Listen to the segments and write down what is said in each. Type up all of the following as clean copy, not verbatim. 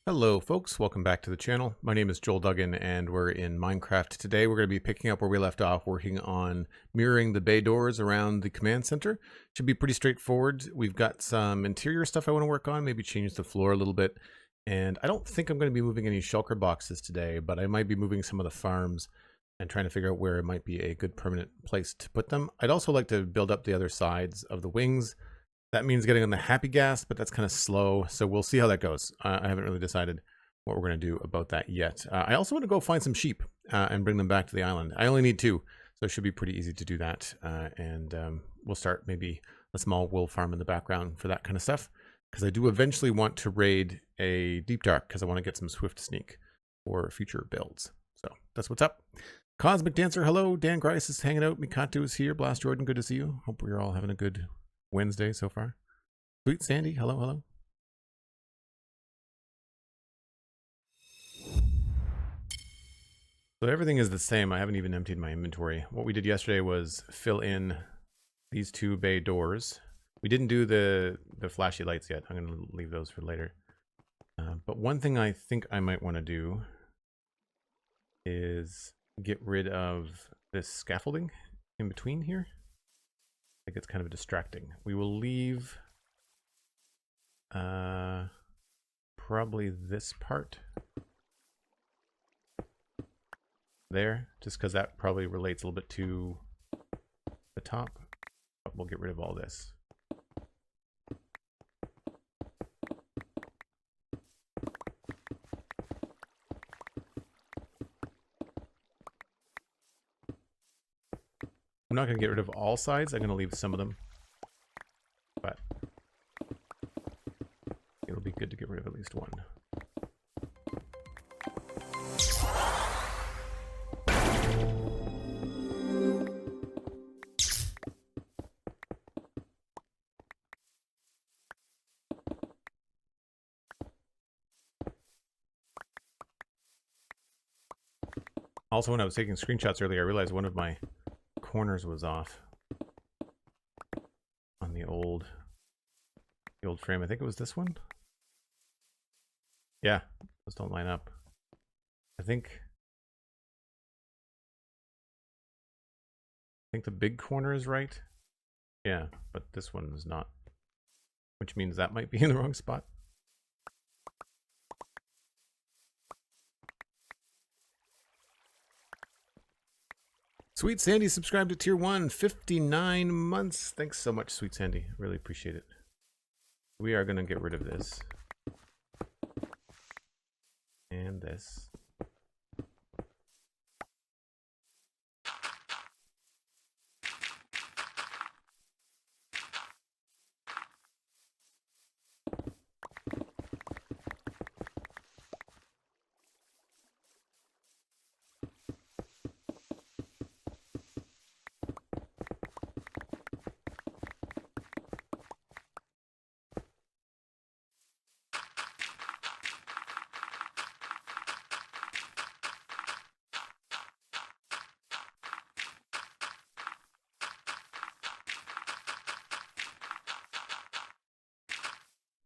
Hello folks, welcome back to the channel. My name is Joel Duggan and we're in Minecraft today. We're going to be picking up where we left off, working on mirroring the bay doors around the command center. Should be pretty straightforward. We've got some interior stuff I want to work on, maybe change the floor a little bit. And I don't think I'm going to be moving any shulker boxes today, but I might be moving some of the farms and trying to figure out where it might be a good permanent place to put them. I'd also like to build up the other sides of the wings. That means getting on the happy gas, but that's kind of slow. So we'll see how that goes. I haven't really decided what we're going to do about that yet. I also want to go find some sheep and bring them back to the island. I only need 2, so it should be pretty easy to do that. We'll start maybe a small wool farm in the background for that kind of stuff, because I do eventually want to raid a deep dark because I want to get some swift sneak for future builds. So that's what's up. Cosmic Dancer, hello. Dan Grice is hanging out. Mikatu is here. Blast Jordan, good to see you. Hope we're all having a good Wednesday so far. SweetSandi, hello, hello. So everything is the same. I haven't even emptied my inventory. What we did yesterday was fill in these 2 bay doors. We didn't do the flashy lights yet. I'm going to leave those for later. But one thing I think I might want to do is get rid of this scaffolding in between here. I think it's kind of distracting. We will leave probably this part there, just because that probably relates a little bit to the top. But we'll get rid of all this. I'm not going to get rid of all sides. I'm going to leave some of them. But it'll be good to get rid of at least one. Also, when I was taking screenshots earlier, I realized one of my corners was off on the old frame. I think it was this one. Yeah, those don't line up. I think the big corner is right. Yeah, but this one is not, which means that might be in the wrong spot. SweetSandi subscribed to tier 1, 59 months. Thanks so much, SweetSandi. Really appreciate it. We are going to get rid of this. And this.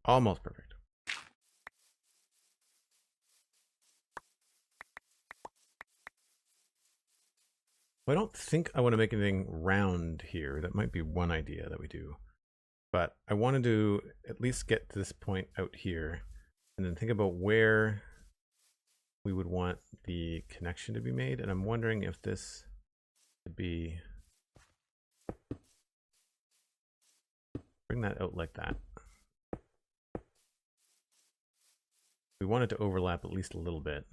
Almost perfect. Well, I don't think I want to make anything round here. That might be one idea that we do. But I wanted to at least get to this point out here and then think about where we would want the connection to be made. And I'm wondering if this could be, bring that out like that. We want it to overlap at least a little bit.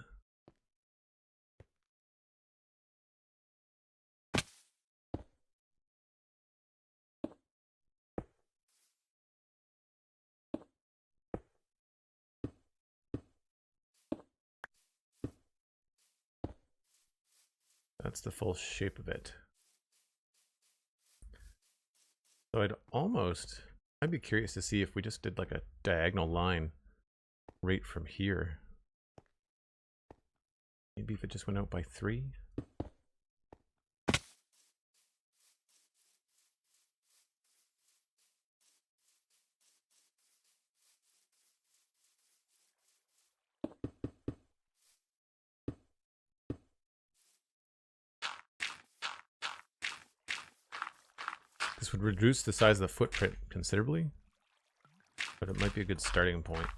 That's the full shape of it. So I'd be curious to see if we just did like a diagonal line right from here. Maybe if it just went out by 3. This would reduce the size of the footprint considerably, but it might be a good starting point.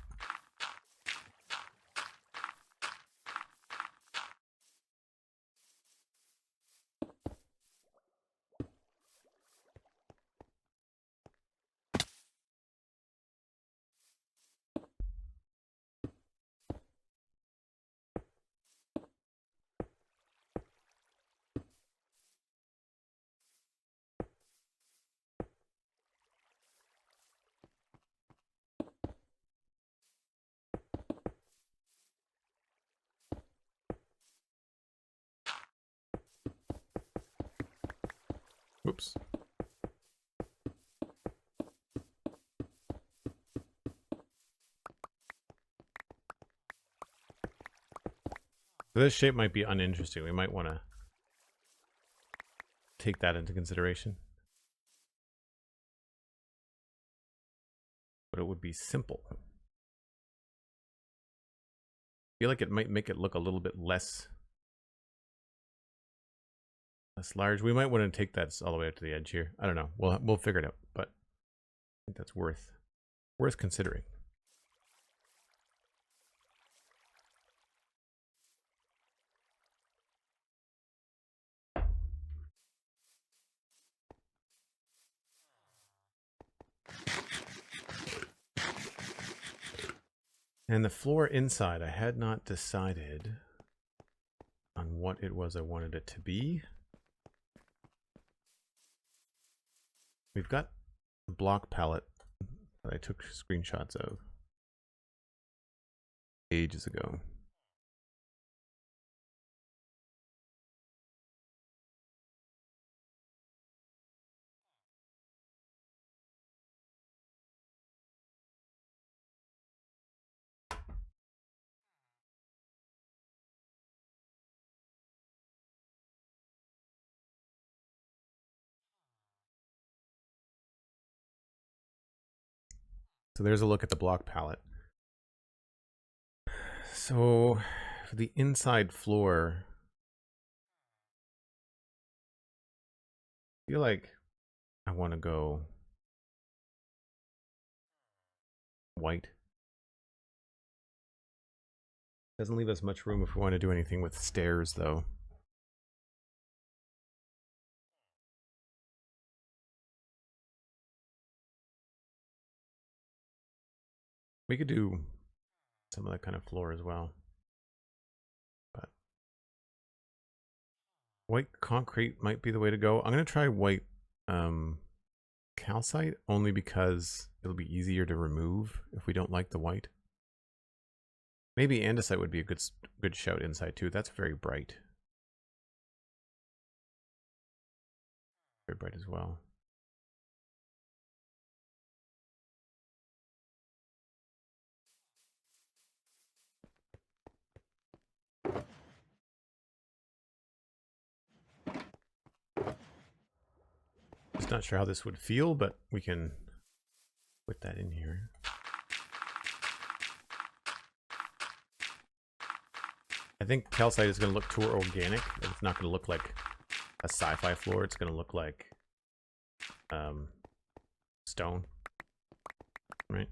Whoops. This shape might be uninteresting. We might want to take that into consideration. But it would be simple. I feel like it might make it look a little bit less large. We might want to take that all the way up to the edge here. I don't know. We'll figure it out, but I think that's worth considering. And the floor inside, I had not decided on what it was I wanted it to be. We've got a block palette that I took screenshots of ages ago. So there's a look at the block palette. So for the inside floor, I feel like I want to go white. Doesn't leave us much room if we want to do anything with stairs, though. We could do some of that kind of floor as well. But white concrete might be the way to go. I'm going to try white calcite only because it'll be easier to remove if we don't like the white. Maybe andesite would be a good shout inside too. That's very bright. Very bright as well. Just not sure how this would feel, but we can put that in here. I think calcite is going to look too organic. It's not going to look like a sci-fi floor. It's going to look like stone, right?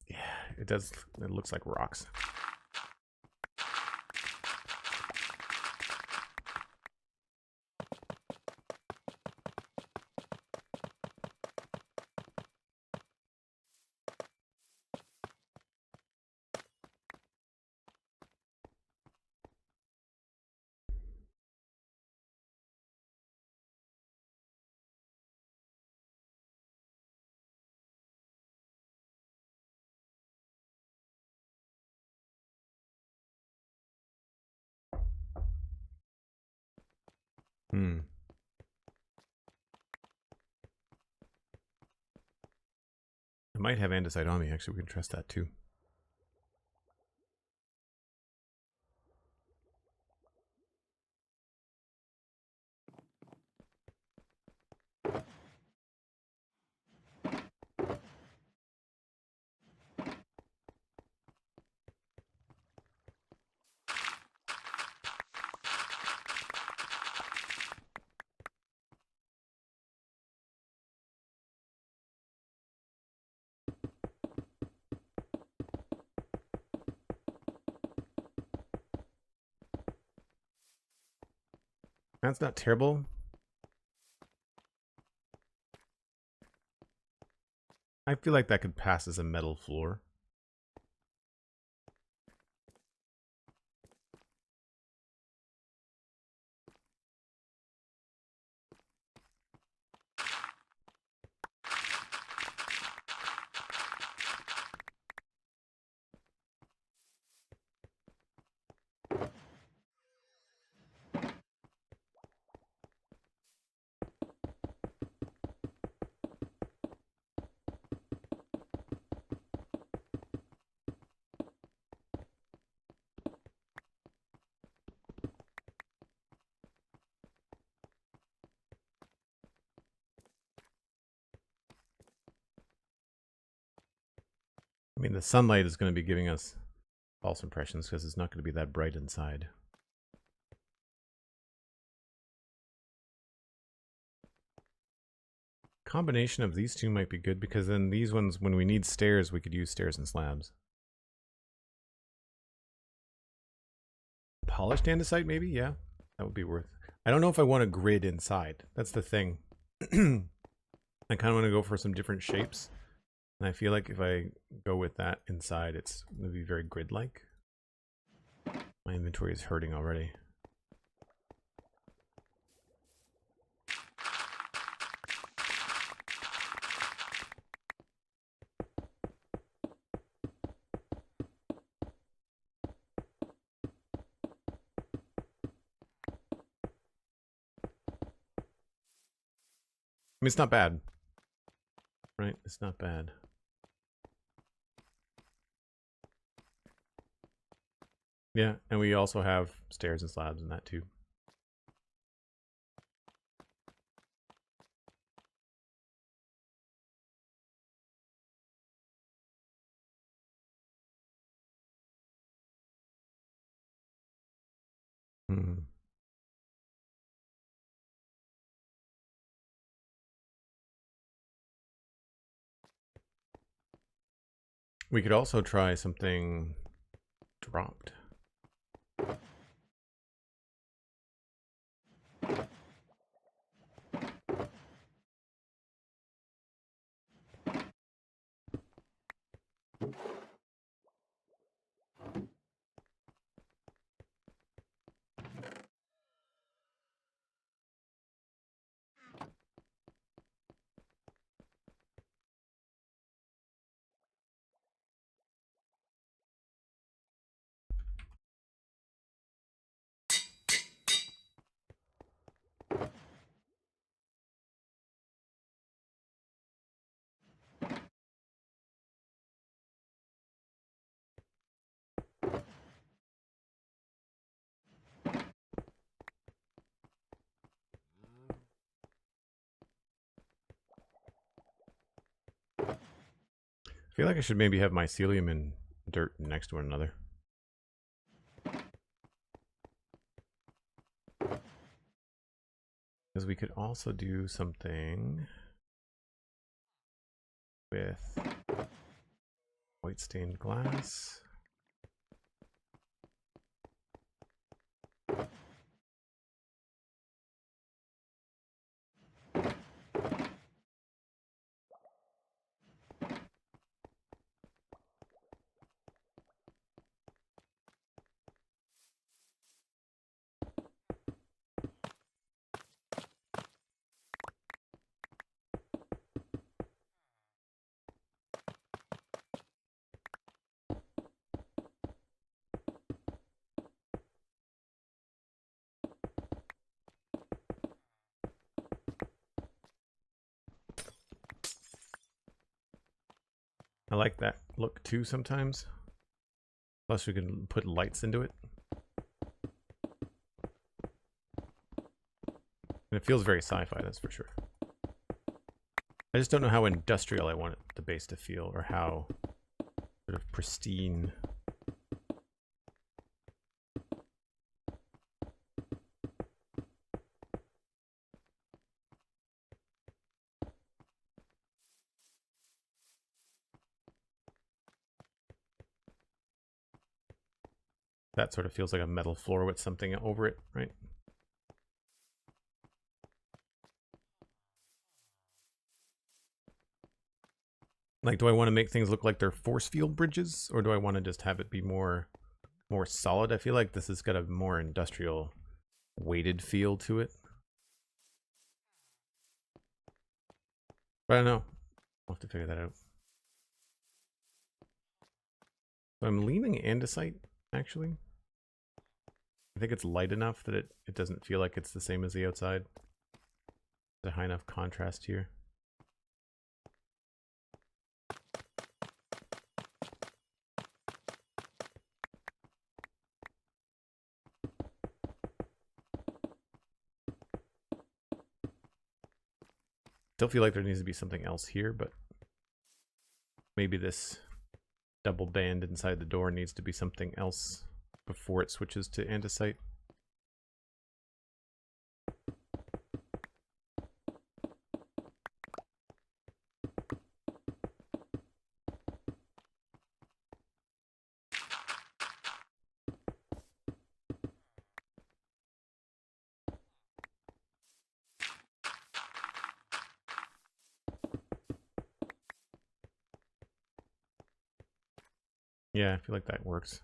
Yeah, it does. It looks like rocks. I might have andesite on me, actually. We can trust that too. That's not terrible. I feel like that could pass as a metal floor. I mean, the sunlight is going to be giving us false impressions because it's not going to be that bright inside. Combination of these two might be good because then these ones, when we need stairs, we could use stairs and slabs. Polished andesite, maybe? Yeah, that would be worth. I don't know if I want a grid inside. That's the thing. I kind of want to go for some different shapes. And I feel like if I go with that inside, it's going to be very grid-like. My inventory is hurting already. I mean, it's not bad. Right? It's not bad. Yeah, and we also have stairs and slabs in that too. Hmm. We could also try something dropped. I feel like I should maybe have mycelium and dirt next to one another. Because we could also do something with white stained glass. I like that look too sometimes. Plus we can put lights into it. And it feels very sci-fi, that's for sure. I just don't know how industrial I want the base to feel, or how sort of pristine. That sort of feels like a metal floor with something over it, right? Like, do I want to make things look like they're force field bridges, or do I want to just have it be more solid? I feel like this has got a more industrial weighted feel to it. But I don't know. I'll have to figure that out. So I'm leaning andesite, actually. I think it's light enough that it doesn't feel like it's the same as the outside. There's a high enough contrast here. Still feel like there needs to be something else here, but maybe this double band inside the door needs to be something else before it switches to andesite. Yeah, I feel like that works.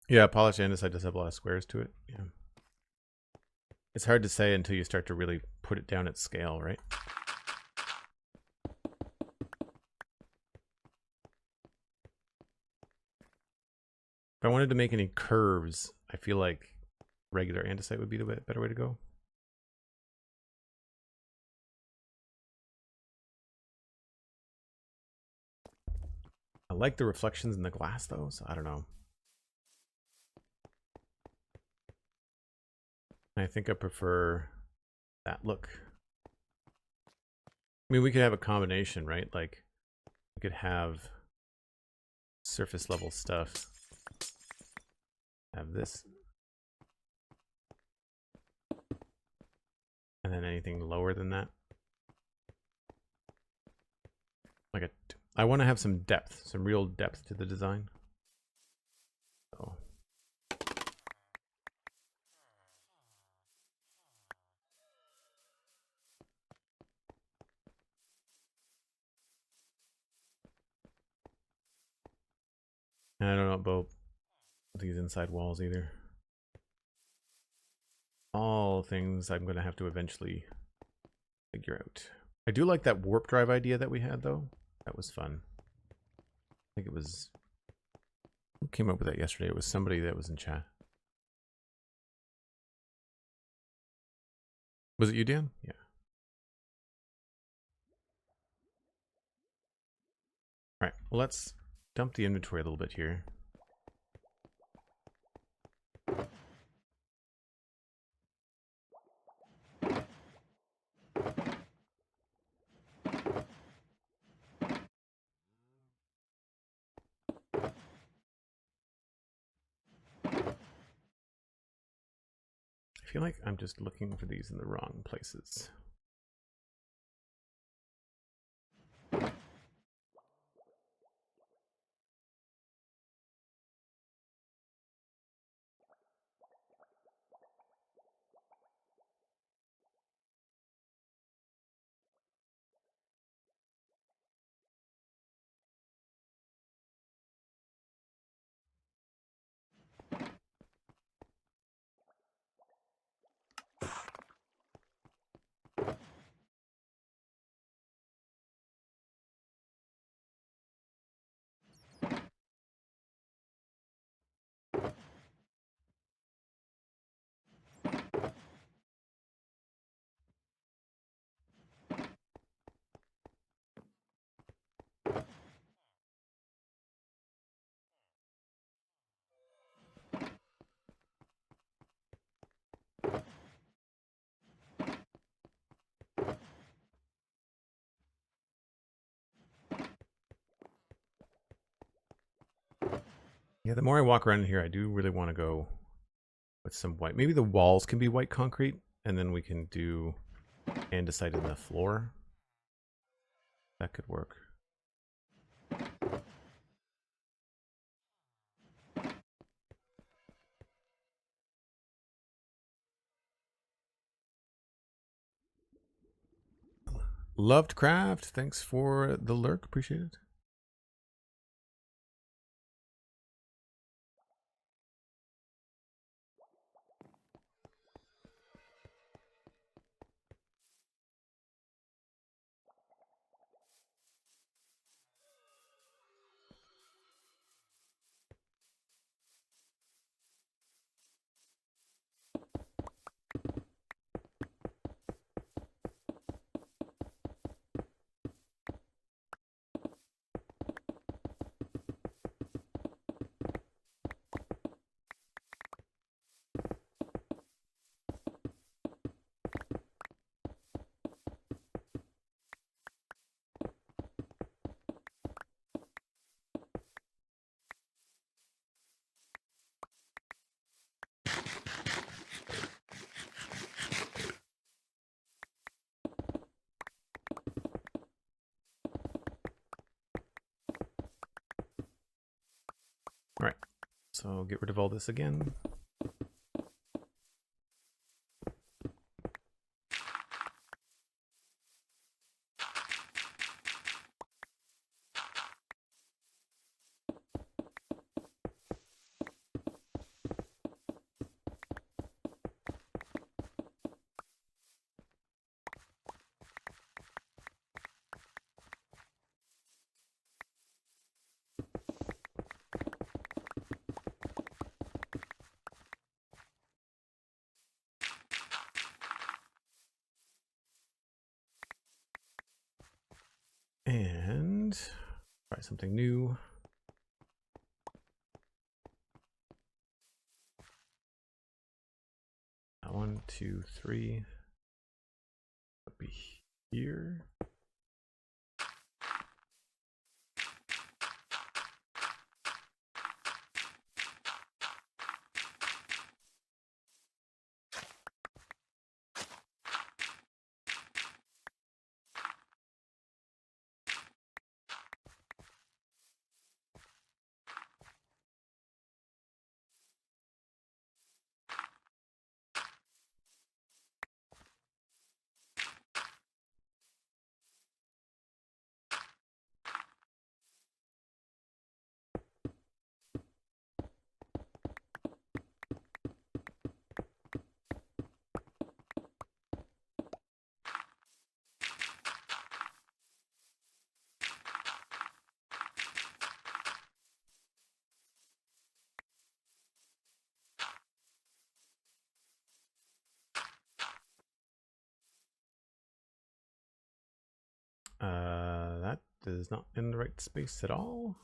Yeah, polished andesite does have a lot of squares to it. Yeah. It's hard to say until you start to really put it down at scale, right? If I wanted to make any curves, I feel like regular andesite would be the better way to go. I like the reflections in the glass though, so I don't know. I think I prefer that look. I mean, we could have a combination, right? Like, we could have surface level stuff. Have this. And then anything lower than that. Like I want to have some depth, some real depth to the design. So. And I don't know about these inside walls either. All things I'm going to have to eventually figure out. I do like that warp drive idea that we had, though. That was fun. I think it was... Who came up with that yesterday? It was somebody that was in chat. Was it you, Dan? Yeah. All right, well, let's dump the inventory a little bit here. I feel like I'm just looking for these in the wrong places. Yeah, the more I walk around here, I do really want to go with some white. Maybe the walls can be white concrete, and then we can do andesite in the floor. That could work. Loved Craft, thanks for the lurk. Appreciate it. All right, so get rid of all this again. And try something new. One, two, three. It'll be here. That is not in the right space at all.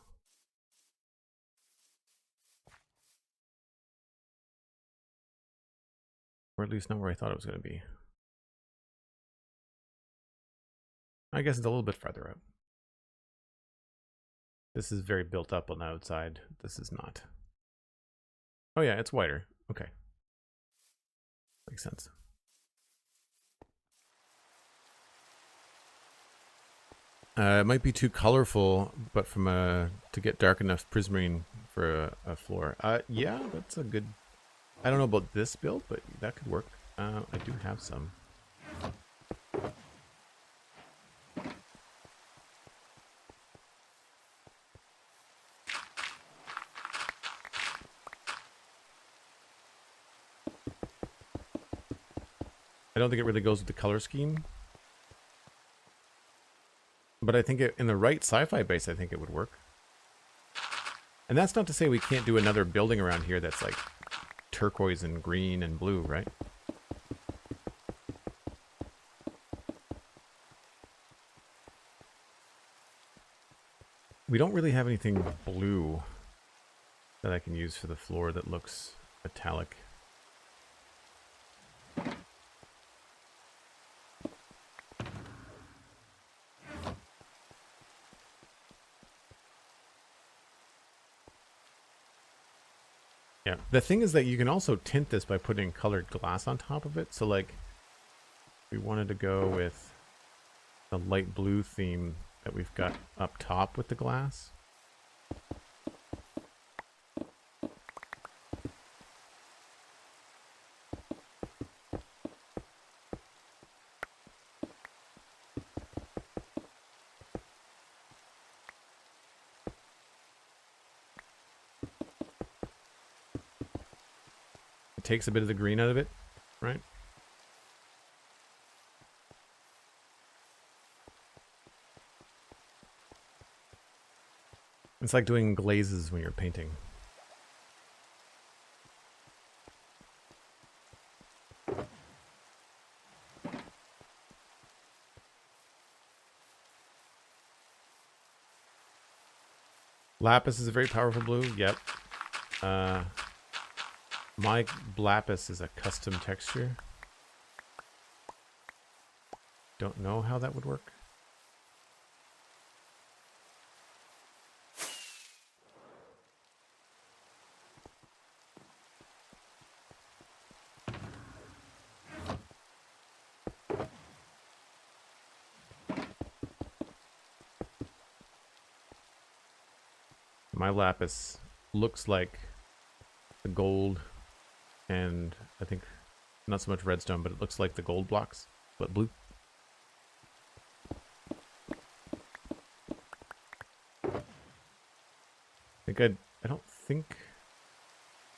Or at least not where I thought it was going to be. I guess it's a little bit farther out. This is very built up on the outside. This is not. Oh yeah, it's wider. Okay. Makes sense. It might be too colorful, but from to get dark enough prismarine for a floor. Yeah, that's a good. I don't know about this build, but that could work. I do have some. I don't think it really goes with the color scheme. But I think in the right sci-fi base, I think it would work. And that's not to say we can't do another building around here that's like turquoise and green and blue, right? We don't really have anything blue that I can use for the floor that looks metallic. Yeah, the thing is that you can also tint this by putting colored glass on top of it. So like, we wanted to go with the light blue theme that we've got up top with the glass. It takes a bit of the green out of it, right? It's like doing glazes when you're painting. Lapis is a very powerful blue. Yep. My lapis is a custom texture. Don't know how that would work. My lapis looks like the gold, and I think not so much redstone, but it looks like the gold blocks, but blue. I don't think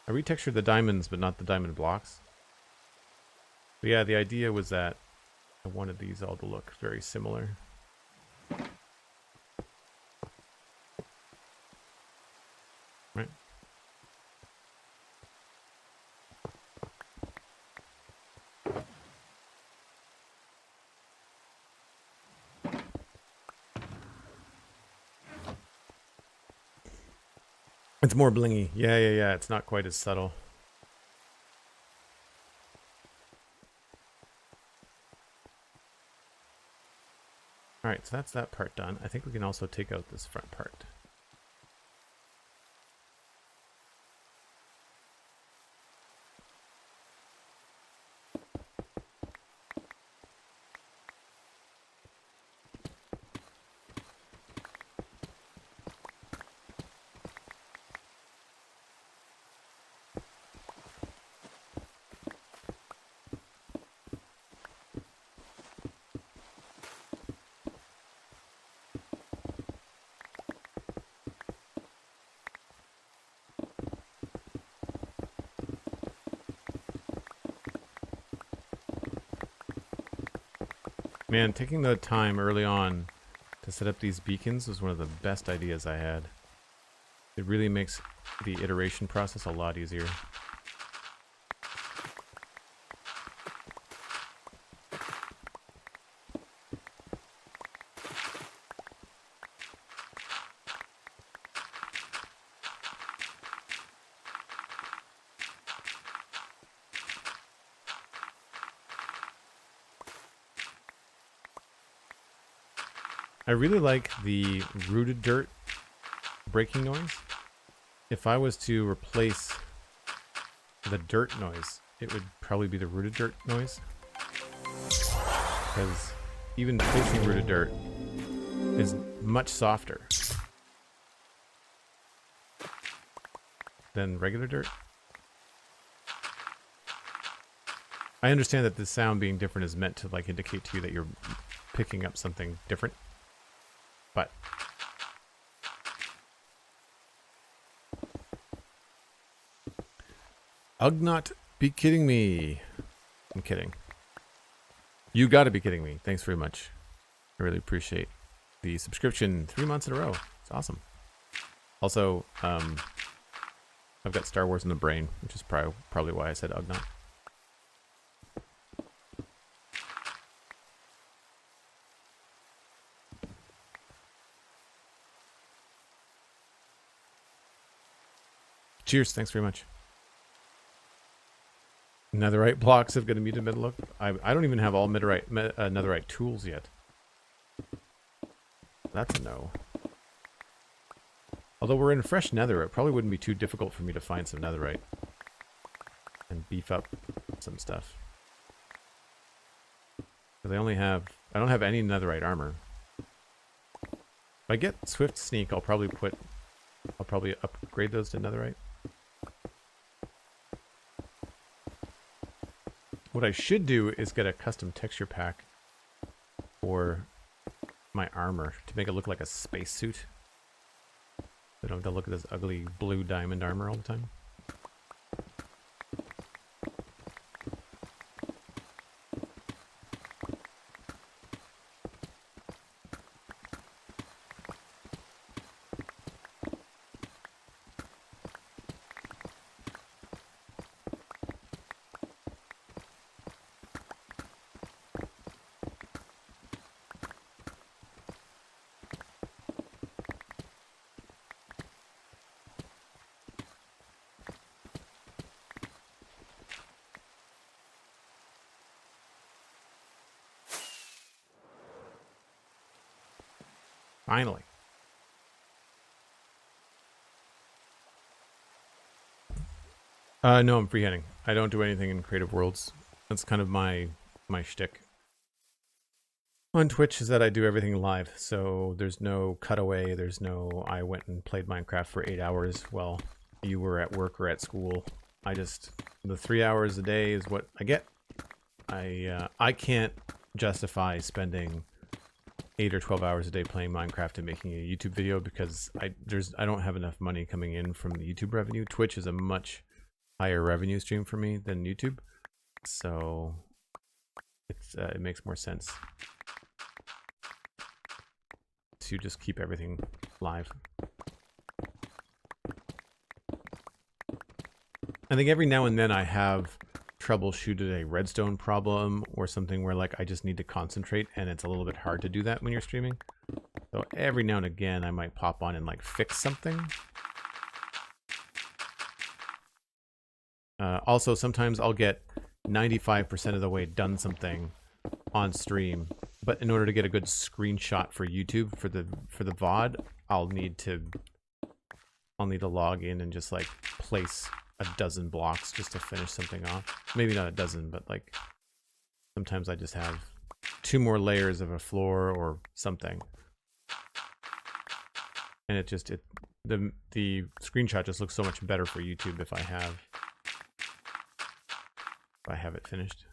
I retextured the diamonds, but not the diamond blocks. But yeah, the idea was that I wanted these all to look very similar. Right. It's more blingy. Yeah. It's not quite as subtle. Alright, so that's that part done. I think we can also take out this front part. Man, taking the time early on to set up these beacons was one of the best ideas I had. It really makes the iteration process a lot easier. I really like the rooted dirt breaking noise. If I was to replace the dirt noise, it would probably be the rooted dirt noise. Because even placing rooted dirt is much softer than regular dirt. I understand that the sound being different is meant to like indicate to you that you're picking up something different. But Ugnot, be kidding me. I'm kidding. You gotta be kidding me. Thanks very much. I really appreciate the subscription 3 months in a row. It's awesome. Also, I've got Star Wars in the brain, which is probably why I said Ugnot. Cheers, thanks very much. Netherite blocks have got a muted metal look. I don't even have all netherite tools yet. That's a no. Although we're in fresh nether, it probably wouldn't be too difficult for me to find some netherite and beef up some stuff. Because I don't have any netherite armor. If I get Swift Sneak, I'll probably upgrade those to netherite. What I should do is get a custom texture pack for my armor to make it look like a spacesuit. I don't have to look at this ugly blue diamond armor all the time. Finally. No, I'm freehanding. I don't do anything in creative worlds. That's kind of my shtick. On Twitch is that I do everything live, so there's no cutaway, there's no I went and played Minecraft for 8 hours while you were at work or at school. The 3 hours a day is what I get. I can't justify spending 8 or 12 hours a day playing Minecraft and making a YouTube video because I don't have enough money coming in from the YouTube revenue. Twitch is a much higher revenue stream for me than YouTube, so it makes more sense to just keep everything live. I think every now and then I have troubleshooted a redstone problem or something where like I just need to concentrate and it's a little bit hard to do that when you're streaming. So every now and again I might pop on and like fix something. Also, sometimes I'll get 95% of the way done something on stream, but in order to get a good screenshot for YouTube for the VOD, I'll need to log in and just like place a dozen blocks just to finish something off. Maybe not a dozen, but like sometimes I just have 2 more layers of a floor or something, and the screenshot just looks so much better for YouTube if I have it finished.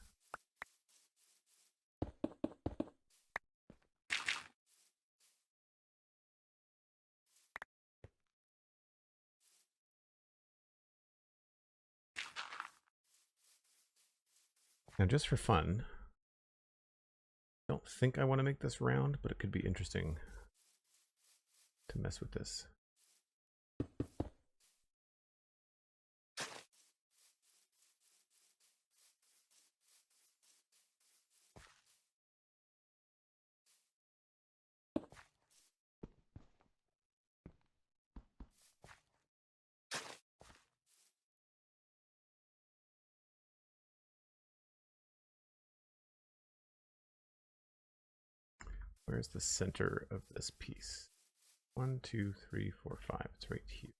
Now, just for fun, I don't think I want to make this round, but it could be interesting to mess with this. Where's the center of this piece? 1, 2, 3, 4, 5. It's right here.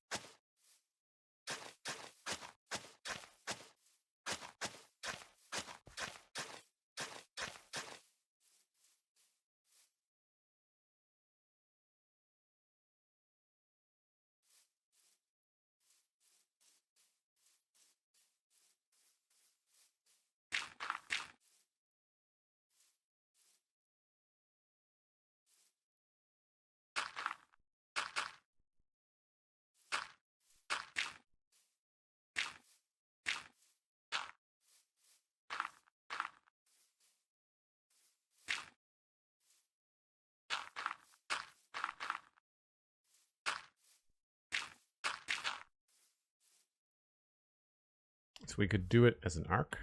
So we could do it as an arc.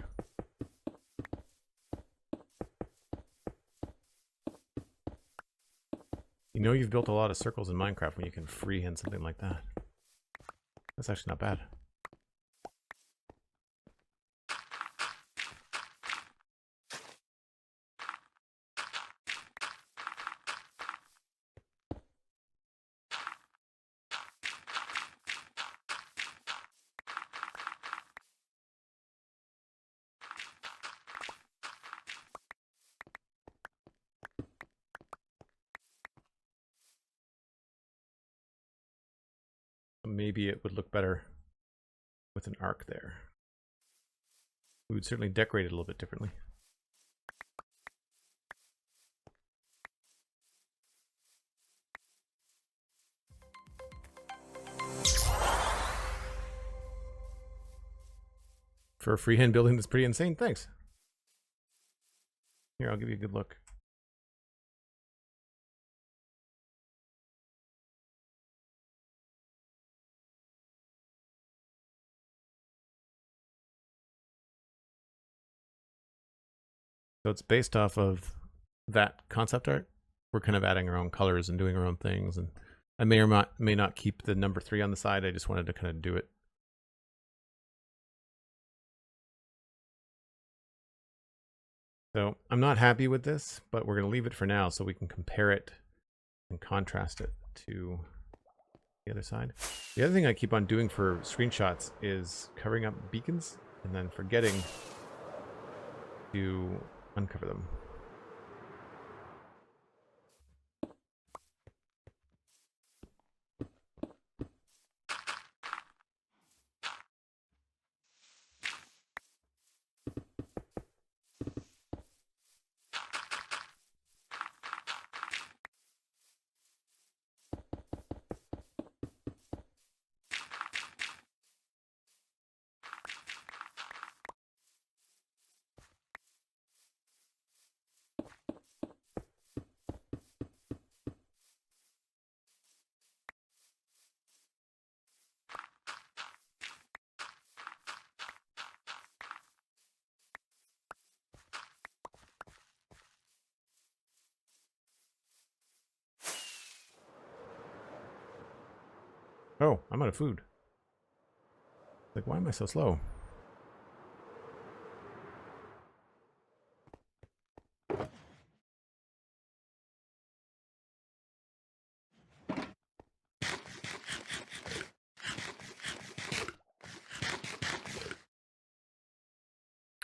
You know you've built a lot of circles in Minecraft when you can freehand something like that. That's actually not bad. Maybe it would look better with an arc there. We would certainly decorate it a little bit differently. For a freehand building that's pretty insane, thanks. Here, I'll give you a good look. So it's based off of that concept art. We're kind of adding our own colors and doing our own things. And I may or may not keep the number 3 on the side. I just wanted to kind of do it. So I'm not happy with this, but we're going to leave it for now so we can compare it and contrast it to the other side. The other thing I keep on doing for screenshots is covering up beacons and then forgetting to uncover them. Oh, I'm out of food. Like, why am I so slow?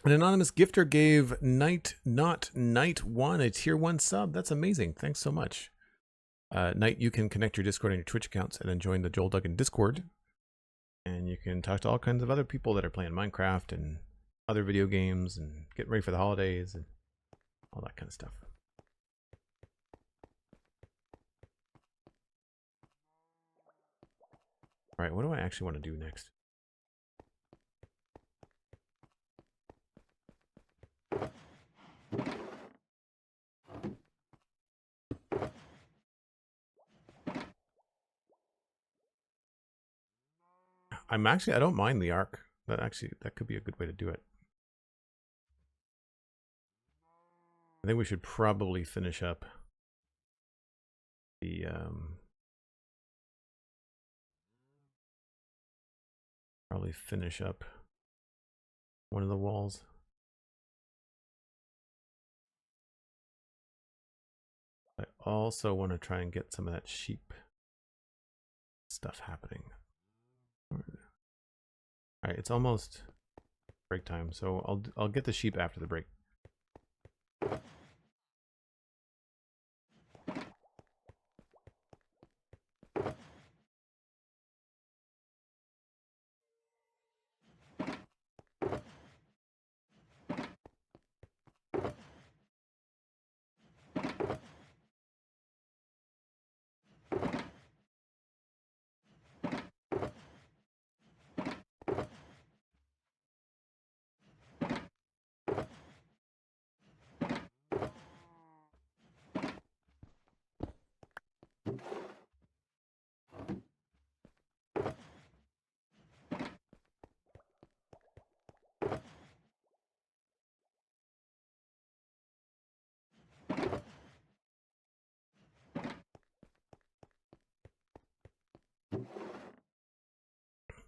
An anonymous gifter gave Night Not Night 1 a tier 1 sub. That's amazing. Thanks so much. Night, you can connect your Discord and your Twitch accounts and then join the Joel Duggan Discord. And you can talk to all kinds of other people that are playing Minecraft and other video games and getting ready for the holidays and all that kind of stuff. All right, what do I actually want to do next? I don't mind the arc. That could be a good way to do it. I think we should probably finish up the one of the walls. I also want to try and get some of that sheep stuff happening. All right, it's almost break time, so I'll get the sheep after the break.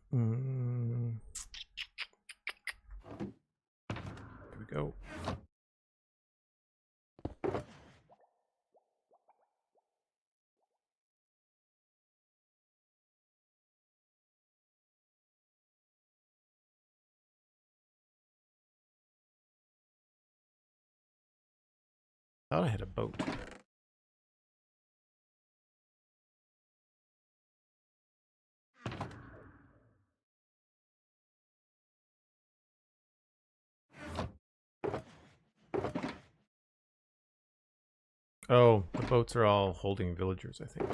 Here we go. Thought I had a boat. Oh, the boats are all holding villagers, I think.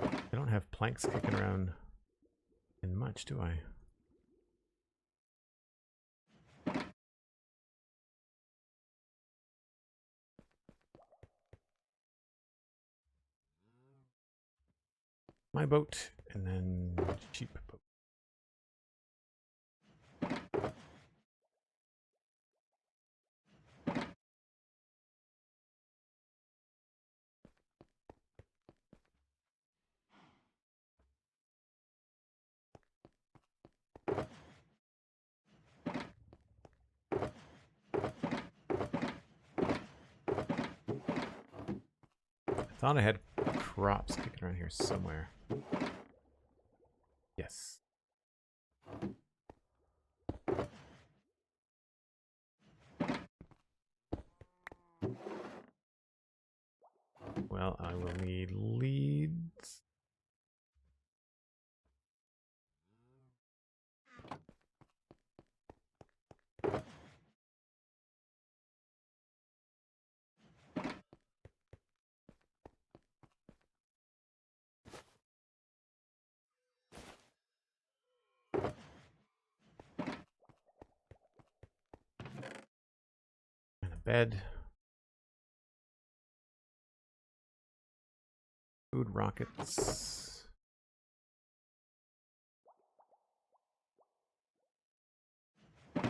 I don't have planks kicking around in much, do I? My boat, and then sheep boat. Thought I had crops sticking around here somewhere. Yes. Well, I will need leads. And a bed. Food rockets. I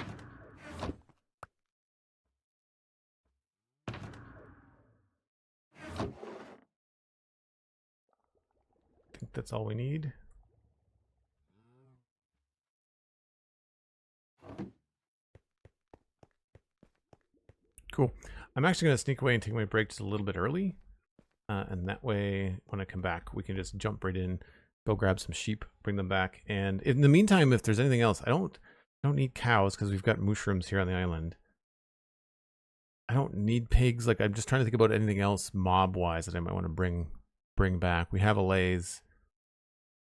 think that's all we need. Cool. I'm actually going to sneak away and take my break just a little bit early. And that way, when I come back, we can just jump right in, go grab some sheep, bring them back. And in the meantime, if there's anything else, I don't need cows because we've got mushrooms here on the island. I don't need pigs. Like, I'm just trying to think about anything else mob-wise that I might want to bring back. We have allays.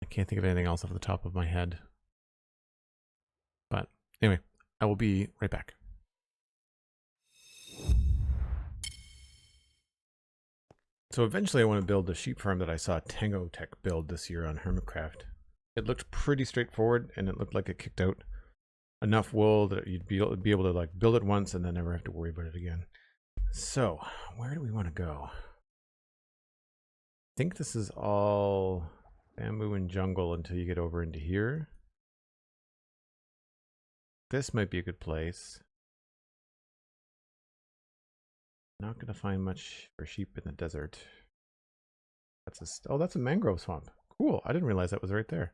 I can't think of anything else off the top of my head. But anyway, I will be right back. So eventually I want to build the sheep farm that I saw Tango Tech build this year on Hermitcraft. It looked pretty straightforward, and it looked like it kicked out enough wool that you'd be able to like build it once and then never have to worry about it again. So where do we want to go? I think this is all bamboo and jungle until you get over into here. This might be a good place. Not going to find much for sheep in the desert. That's a mangrove swamp. Cool. I didn't realize that was right there.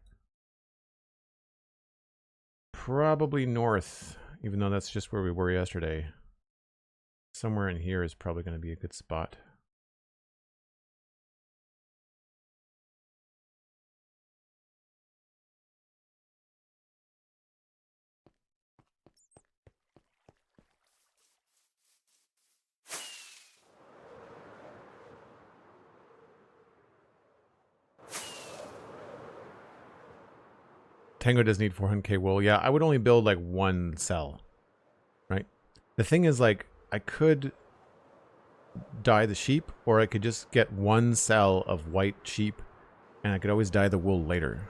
Probably north, even though that's just where we were yesterday. Somewhere in here is probably going to be a good spot. Tango does need 400k wool. Yeah, I would only build like one cell, right? The thing is, like, I could dye the sheep, or I could just get one cell of white sheep, and I could always dye the wool later.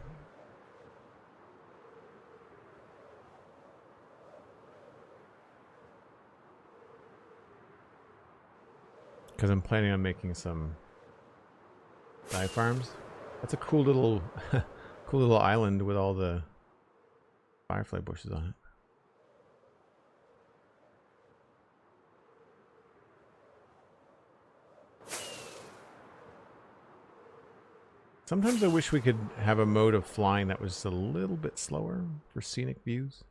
Because I'm planning on making some dye farms. That's a cool little cool little island with all the firefly bushes on it. Sometimes I wish we could have a mode of flying that was a little bit slower for scenic views.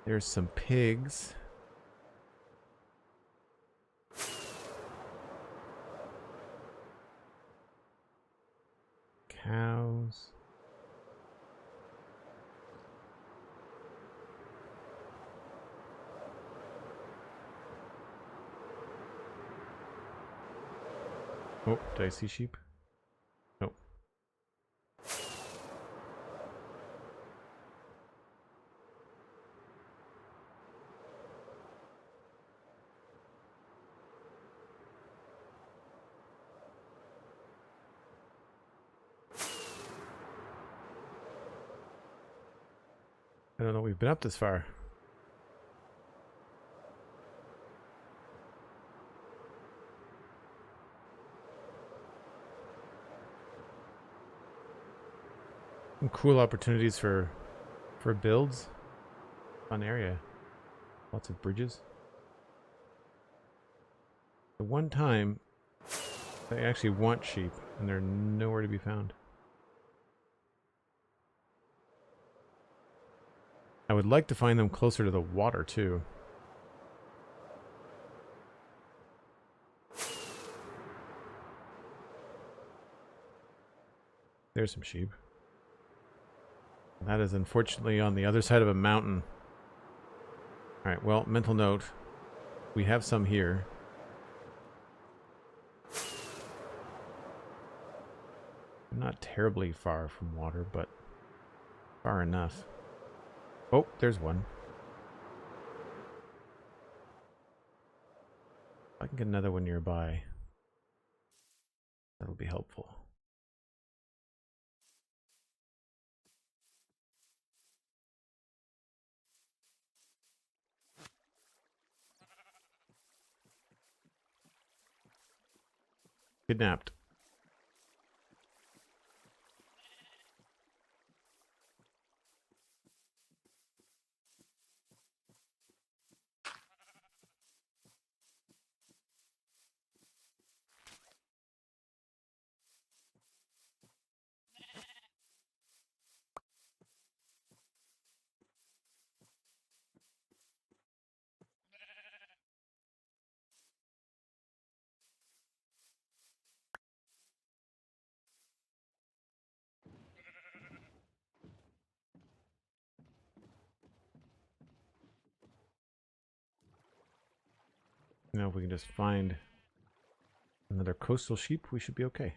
There's some pigs. Cows. Oh, did I see sheep? Nope. I don't know, we've been up this far. Some cool opportunities for builds. Fun area. Lots of bridges. The one time they actually want sheep and they're nowhere to be found. I would like to find them closer to the water too. There's some sheep. That is unfortunately on the other side of a mountain. Alright, well, mental note. We have some here. Not terribly far from water, but far enough. Oh, there's one. If I can get another one nearby, that'll be helpful. Kidnapped. Now if we can just find another coastal sheep, we should be okay.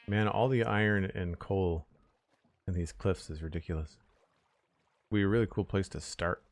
Man, all the iron and coal in these cliffs is ridiculous. Would be a really cool place to start.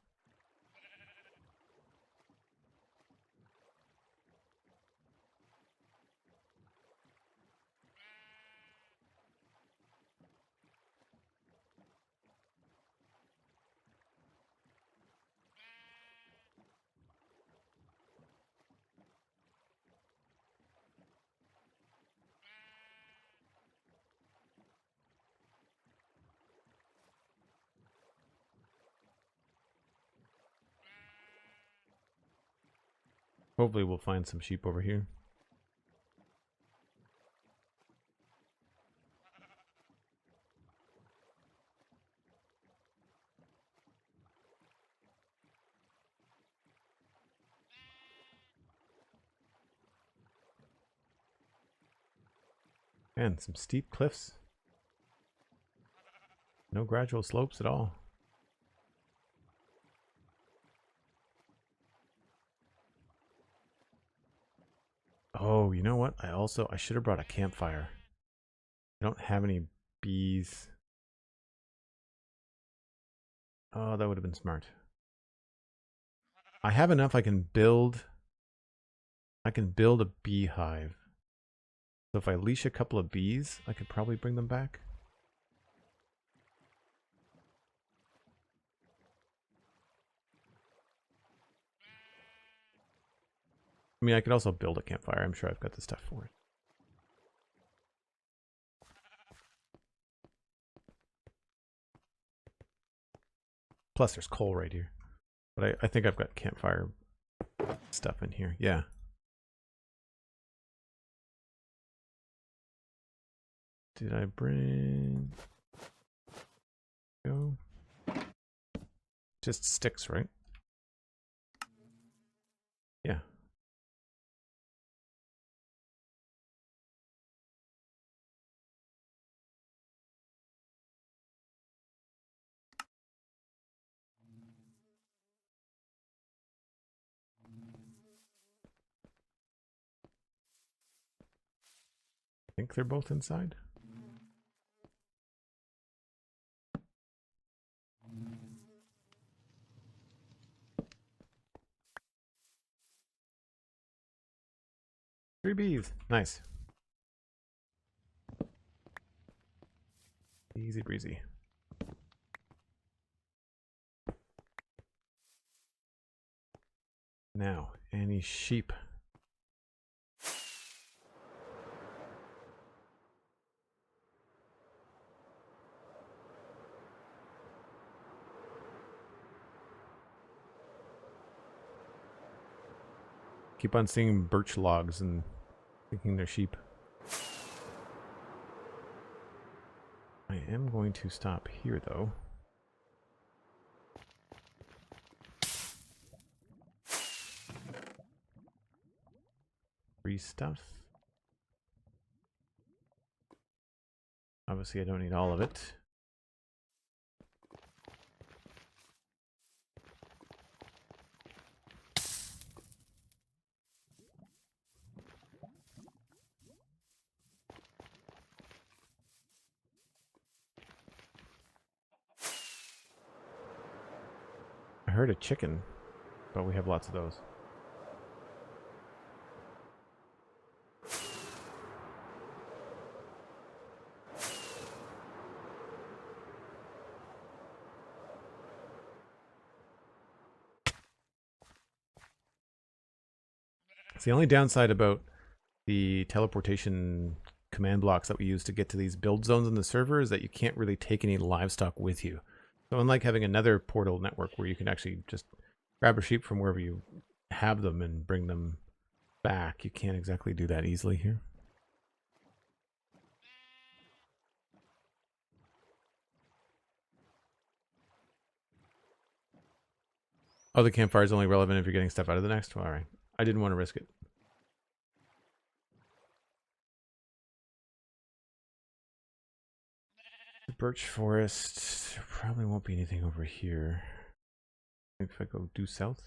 Hopefully we'll find some sheep over here. Man, some steep cliffs. No gradual slopes at all. Oh, you know what? I should have brought a campfire. I don't have any bees. Oh, that would have been smart. I have enough I can build a beehive. So if I leash a couple of bees, I could probably bring them back. I mean, I could also build a campfire. I'm sure I've got the stuff for it. Plus, there's coal right here. But I think I've got campfire stuff in here. Yeah. Did I bring... Go. Just sticks, right? Yeah. I think they're both inside. Three bees. Nice. Easy breezy. Now, any sheep? Keep on seeing birch logs and thinking they're sheep. I am going to stop here, though. Free stuff. Obviously, I don't need all of it. I heard a chicken, but we have lots of those. It's the only downside about the teleportation command blocks that we use to get to these build zones in the server is that you can't really take any livestock with you. So unlike having another portal network where you can actually just grab a sheep from wherever you have them and bring them back, you can't exactly do that easily here. Oh, the campfire is only relevant if you're getting stuff out of the next one. All right. I didn't want to risk it. The birch forest. There probably won't be anything over here. If I go due south.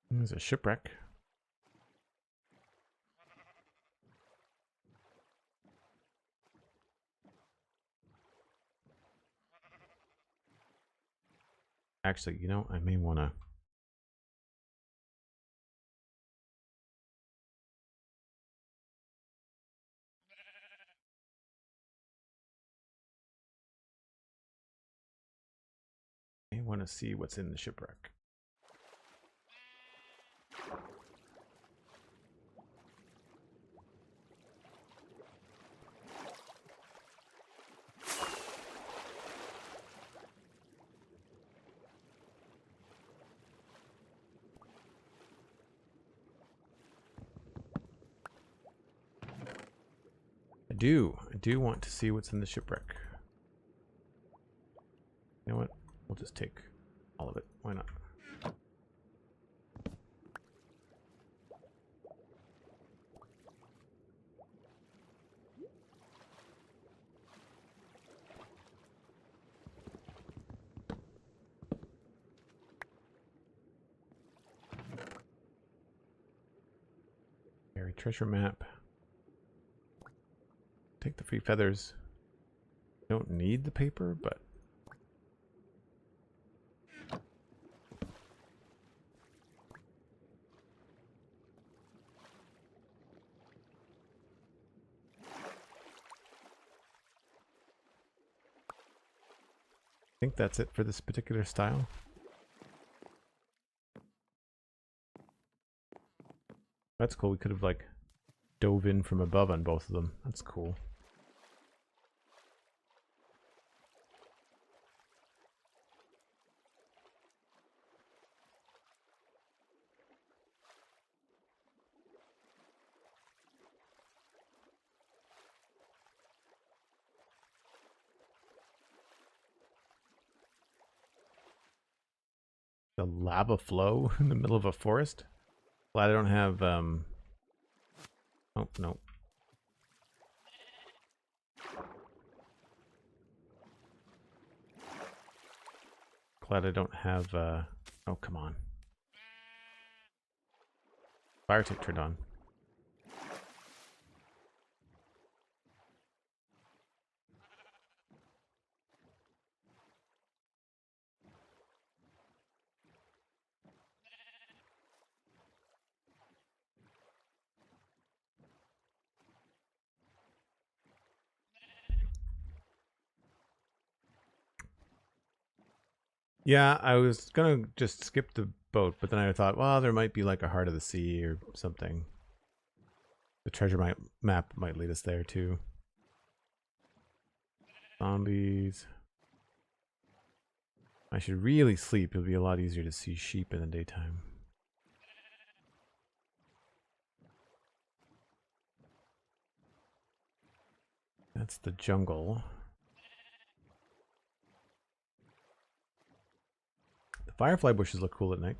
There's a shipwreck. Actually, you know, I may want to... I want to see what's in the shipwreck. I do want to see what's in the shipwreck. You know what? We'll just take all of it. Why not? Buried treasure map. Take the free feathers. Don't need the paper, but I think that's it for this particular style. That's cool. We could have like dove in from above on both of them. That's cool. The lava flow in the middle of a forest. Glad I don't have oh no. Glad I don't have oh come on. Fire tick turned on. Yeah, I was gonna just skip the boat, but then I thought, well, there might be like a heart of the sea or something. The treasure map might lead us there too. Zombies. I should really sleep. It'll be a lot easier to see sheep in the daytime. That's the jungle. The firefly bushes look cool at night.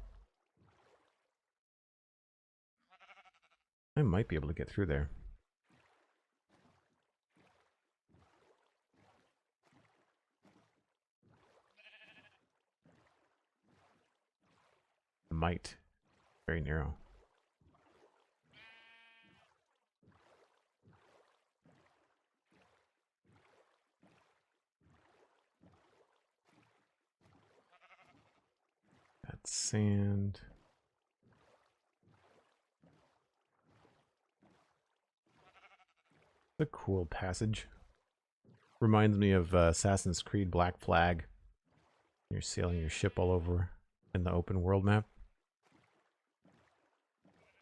I might be able to get through there. Might. Very narrow. That's sand. It's a cool passage. Reminds me of Assassin's Creed Black Flag. You're sailing your ship all over in the open world map.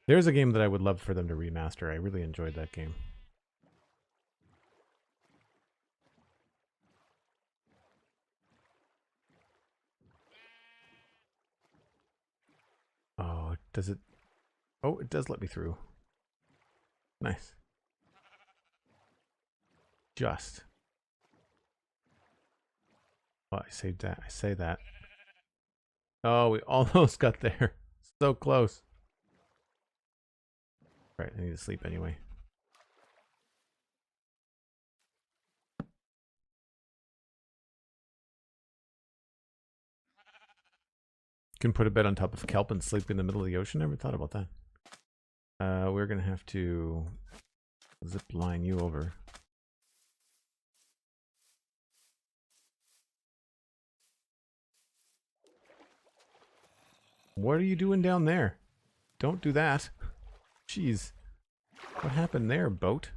There's a game that I would love for them to remaster. I really enjoyed that game. Oh, does it? Oh, it does let me through. Nice. Just. Oh, I saved that. I say that. Oh, we almost got there. So close. Right, I need to sleep anyway. You can put a bed on top of kelp and sleep in the middle of the ocean. Never thought about that. We're gonna have to zip line you over. What are you doing down there? Don't do that. Jeez. What happened there, boat?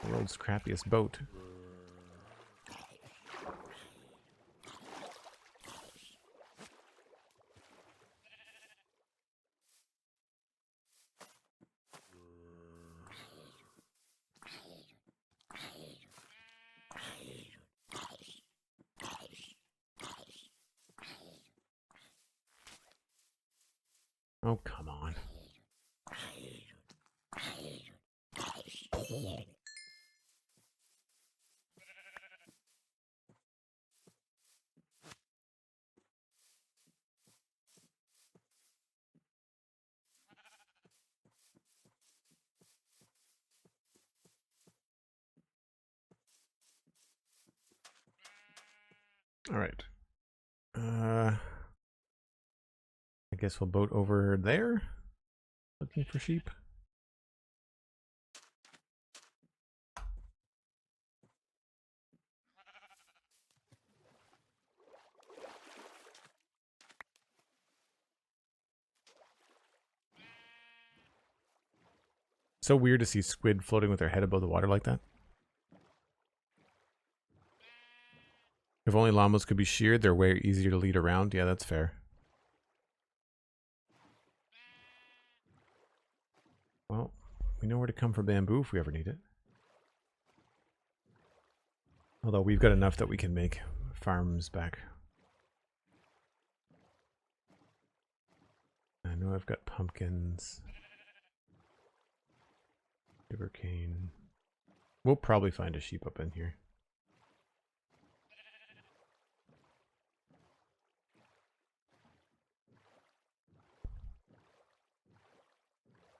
World's crappiest boat. Oh, come on. All right. I guess we'll boat over there. Looking for sheep. So weird to see squid floating with their head above the water like that. If only llamas could be sheared, they're way easier to lead around. Yeah, that's fair. Well, we know where to come for bamboo if we ever need it. Although we've got enough that we can make farms back. I know I've got pumpkins. Sugarcane. We'll probably find a sheep up in here.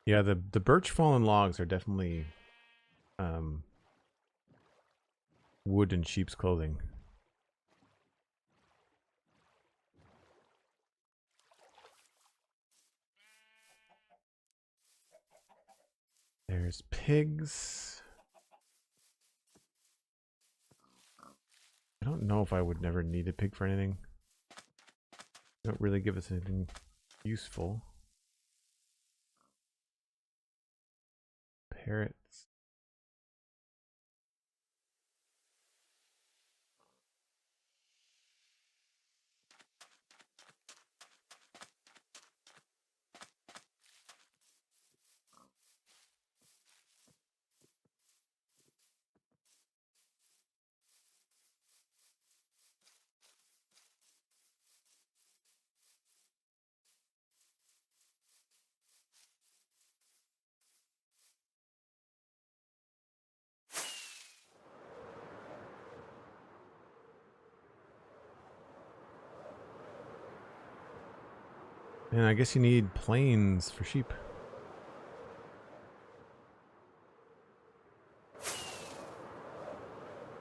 Yeah, the birch fallen logs are definitely wood in sheep's clothing. There's pigs. I don't know if I would never need a pig for anything. They don't really give us anything useful. Parrots. And I guess you need planes for sheep.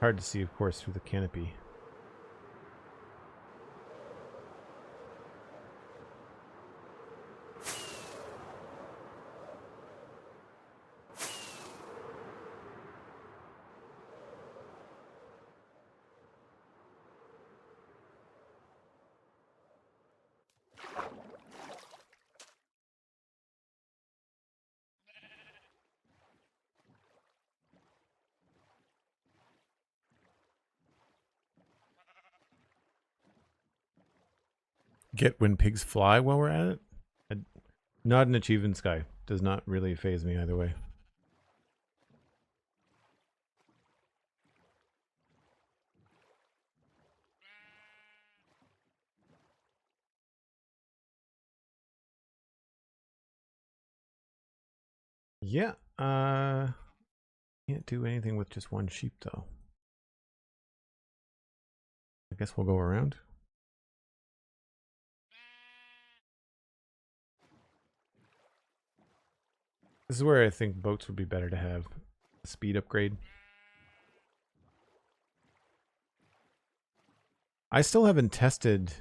Hard to see, of course, through the canopy. Get when pigs fly while we're at it? Not an achievement sky. Does not really faze me either way. Yeah, can't do anything with just one sheep though. I guess we'll go around. This is where I think boats would be better to have a speed upgrade. I still haven't tested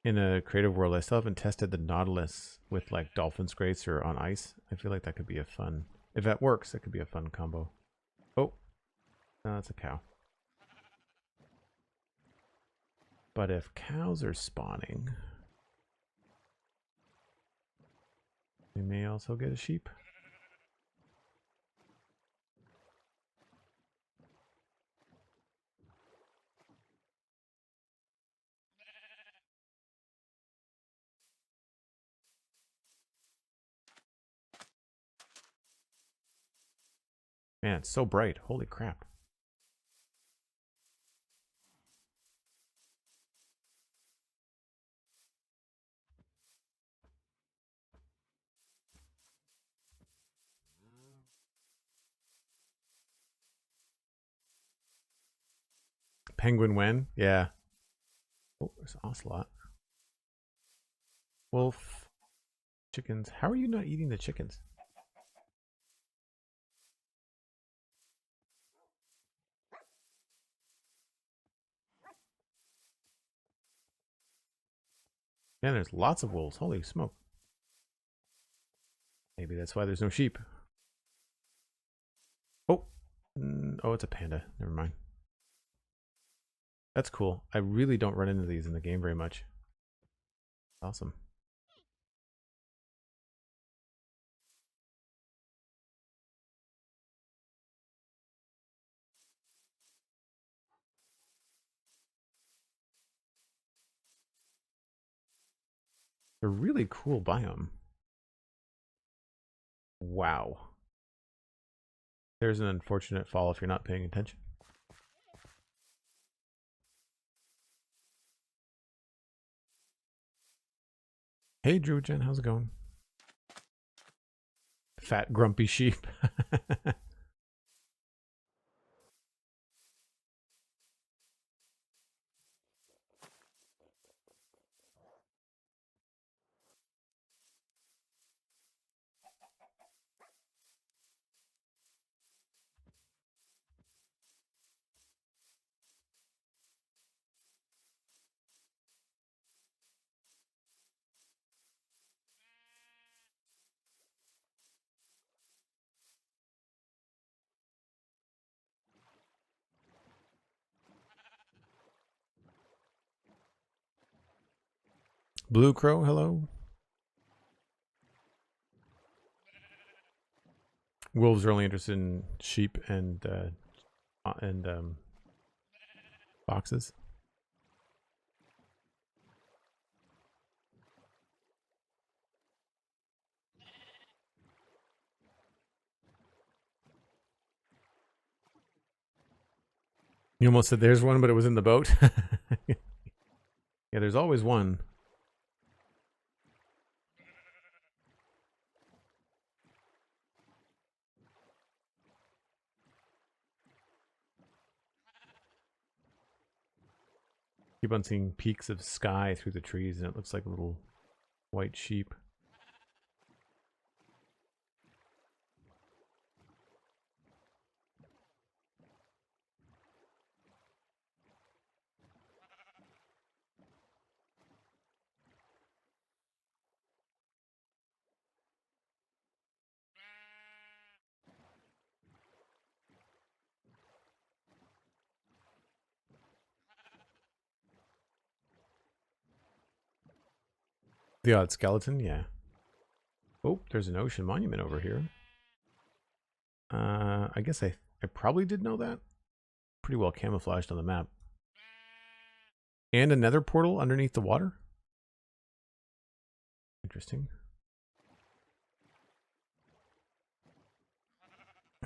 in a creative world. I still haven't tested the Nautilus with like dolphin's grace or on ice. I feel like that could be a fun, if that works, that could be a fun combo. Oh, no, that's a cow. But if cows are spawning, we may also get a sheep. Man, it's so bright. Holy crap. Penguin when? Yeah. Oh, there's ocelot. Wolf. Chickens. How are you not eating the chickens? Man, there's lots of wolves. Holy smoke. Maybe that's why there's no sheep. Oh. Oh, it's a panda. Never mind. That's cool. I really don't run into these in the game very much. Awesome. A really cool biome. Wow. There's an unfortunate fall if you're not paying attention. Hey, Druidgen, how's it going? Fat, grumpy sheep. Blue Crow, hello. Wolves are only interested in sheep and foxes. You almost said there's one, but it was in the boat. Yeah, there's always one. Keep on seeing peaks of sky through the trees, and it looks like little White sheep. The odd skeleton, yeah. Oh, there's an ocean monument over here. I guess I probably did know that. Pretty well camouflaged on the map. And another portal underneath the water? Interesting.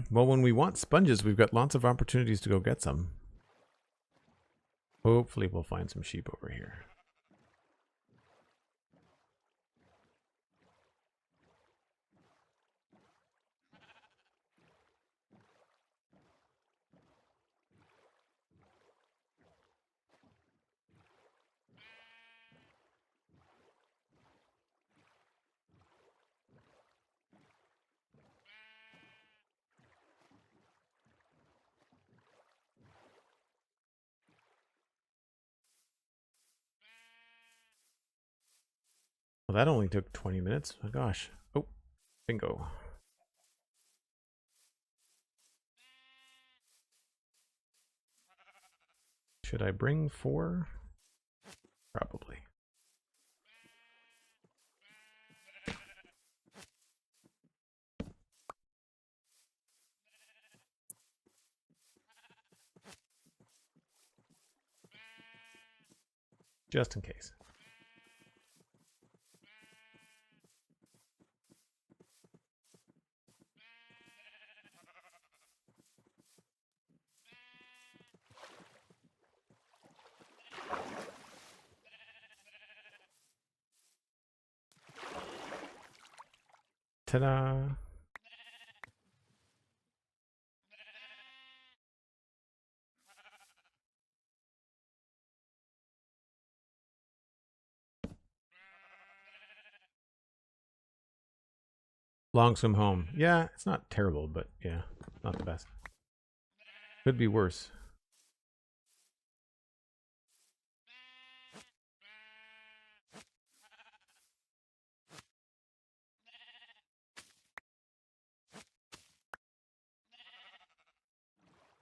Well, when we want sponges, we've got lots of opportunities to go get some. Hopefully we'll find some sheep over here. Well, that only took 20 minutes. Oh, gosh. Oh, bingo. Should I bring 4? Probably. Just in case. Ta-da! Long swim home. Yeah, it's not terrible, but yeah, not the best. Could be worse.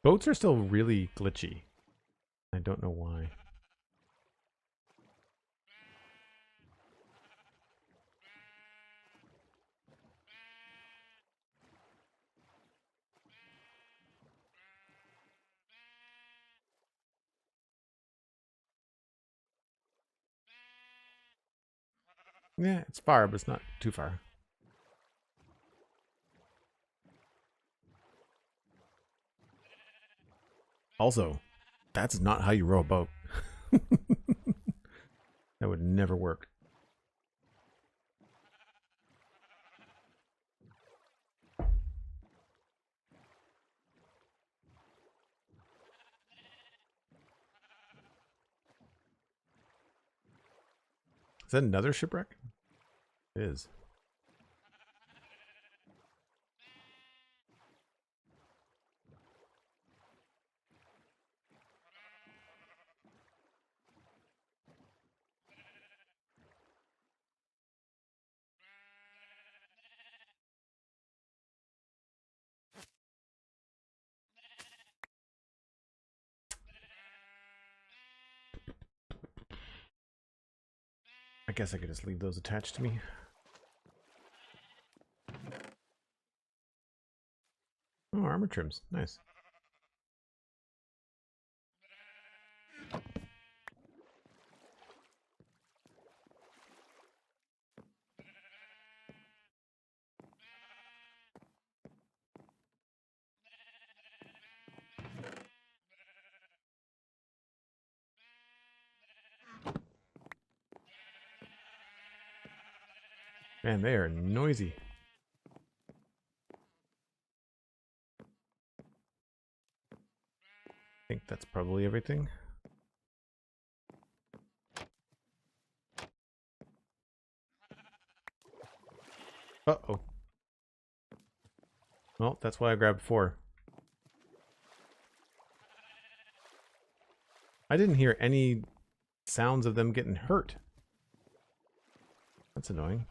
Boats are still really glitchy. I don't know why. Yeah, it's far, but it's not too far. Also, that's not how you row a boat. That would never work. Is that another shipwreck? It is. I guess I could just leave those attached to me. Oh, armor trims. Nice. Man, they are noisy. I think that's probably everything. Uh-oh. Well, that's why I grabbed 4. I didn't hear any sounds of them getting hurt. That's annoying.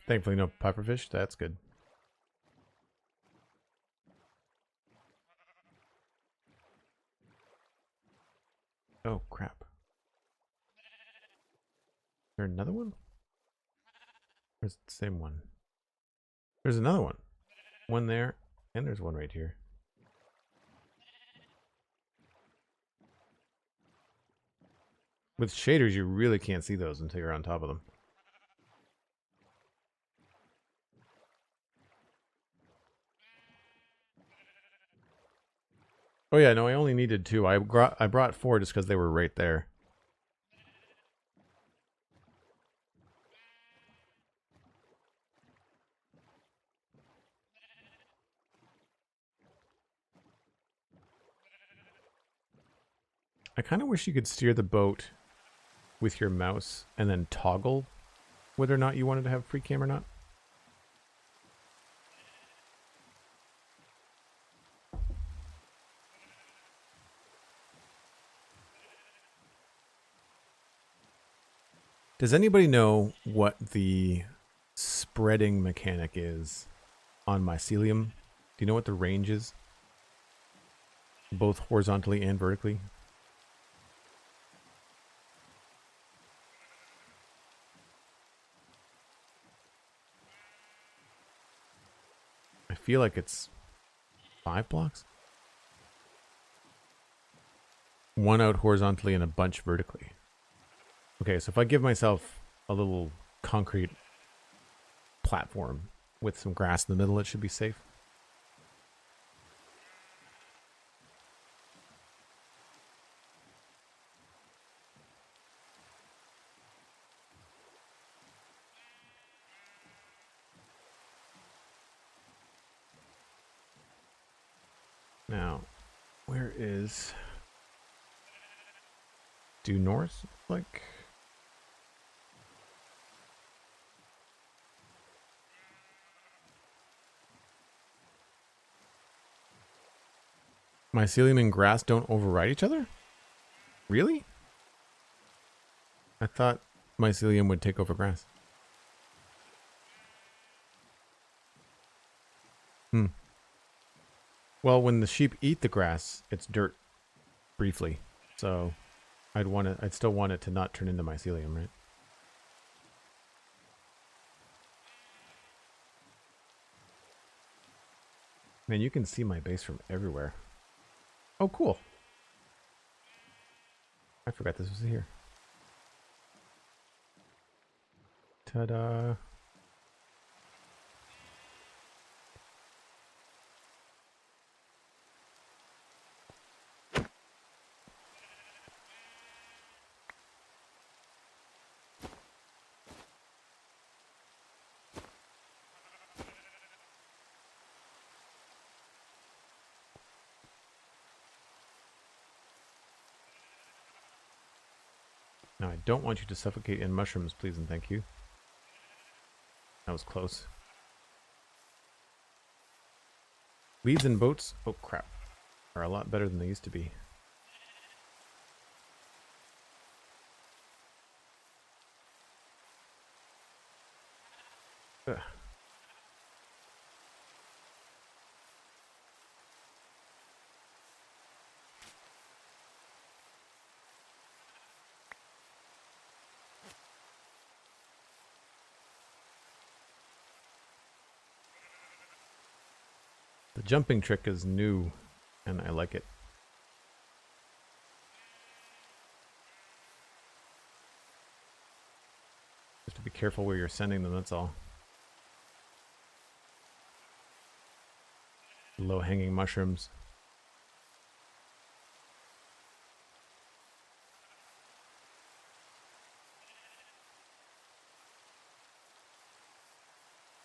Thankfully no pufferfish. That's good. Oh, crap. Is there another one? Or is it the same one? There's another one. One there, and there's one right here. With shaders, you really can't see those until you're on top of them. Oh yeah, no, I only needed 2. I brought 4 just because they were right there. I kind of wish you could steer the boat with your mouse and then toggle whether or not you wanted to have free cam or not. Does anybody know what the spreading mechanic is on mycelium? Do you know what the range is? Both horizontally and vertically? I feel like it's 5 blocks. 1 out horizontally and a bunch vertically. Okay, so if I give myself a little concrete platform with some grass in the middle, it should be safe. Now, where is due north? Like, mycelium and grass don't override each other? Really? I thought mycelium would take over grass. Well, when the sheep eat the grass, it's dirt briefly. So I'd still want it to not turn into mycelium, right? Man, you can see my base from everywhere. Oh, cool. I forgot this was here. Ta-da. Now, I don't want you to suffocate in mushrooms, please and thank you. That was close. Leads and boats, oh crap, are a lot better than they used to be. Ugh. The jumping trick is new, and I like it. Just to be careful where you're sending them, that's all. Low-hanging mushrooms.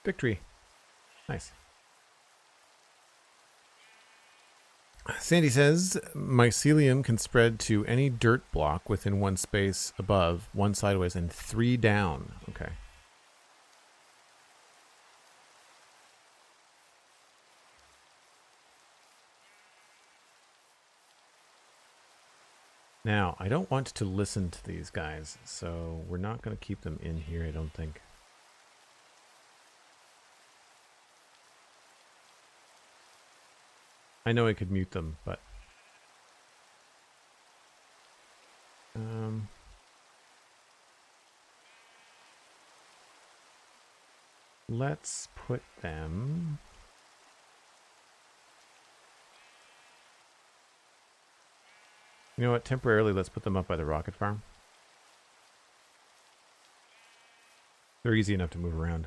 Victory. Nice. Sandy says, mycelium can spread to any dirt block within one space above, one sideways, and 3 down. Okay. Now, I don't want to listen to these guys, so we're not going to keep them in here, I don't think. I know I could mute them, but let's put them. You know what? Temporarily, let's put them up by the rocket farm. They're easy enough to move around.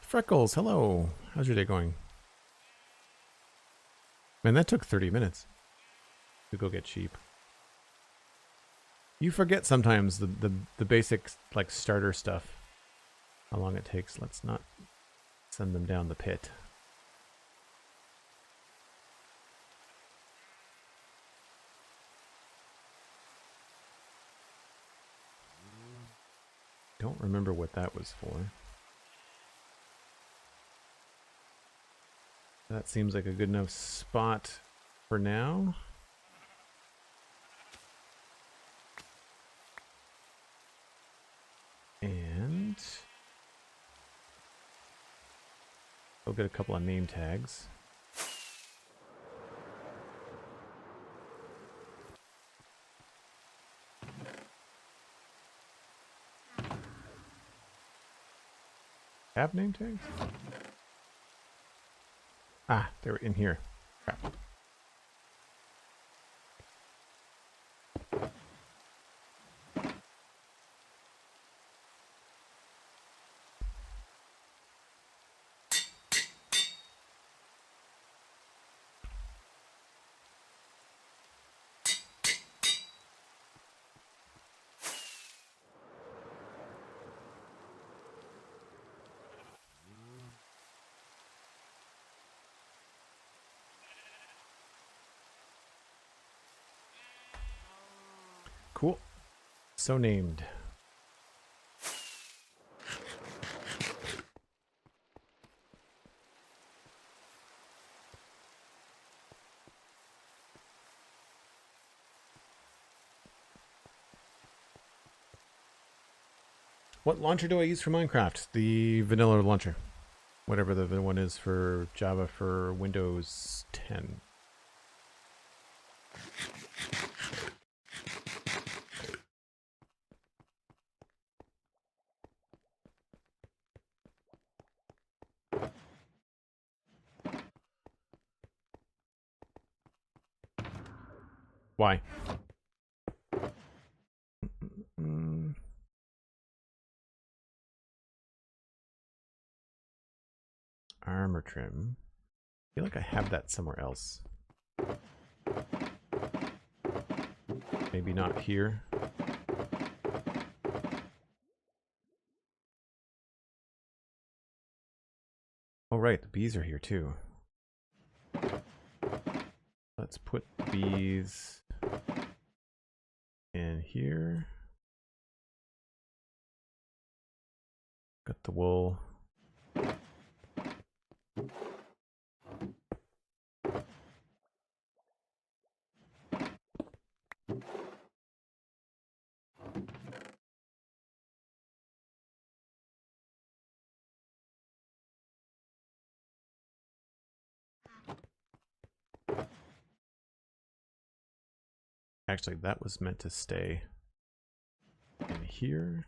Freckles, hello. How's your day going? Man, that took 30 minutes to go get sheep. You forget sometimes the basic like starter stuff. How long it takes. Let's not send them down the pit. Don't remember what that was for. That seems like a good enough spot for now. And I'll get a couple of name tags. Have name tags? Ah, they were in here. Crap. Cool. So named. What launcher do I use for Minecraft? The vanilla launcher. Whatever the one is for Java for Windows 10. Why? Armor trim. I feel like I have that somewhere else. Maybe not here. Oh right, the bees are here too. Let's put the bees in here. Got the wool. Actually, that was meant to stay in here.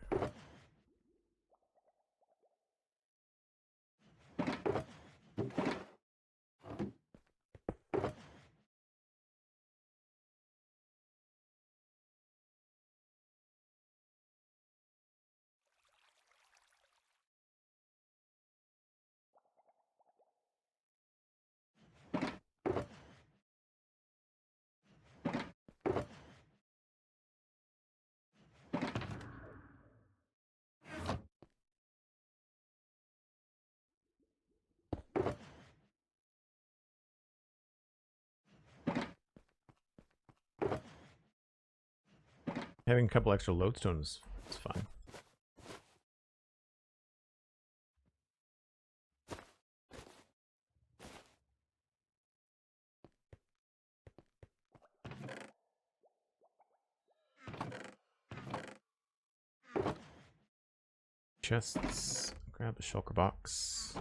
Having a couple extra lodestones is fine. Chests. Grab a shulker box.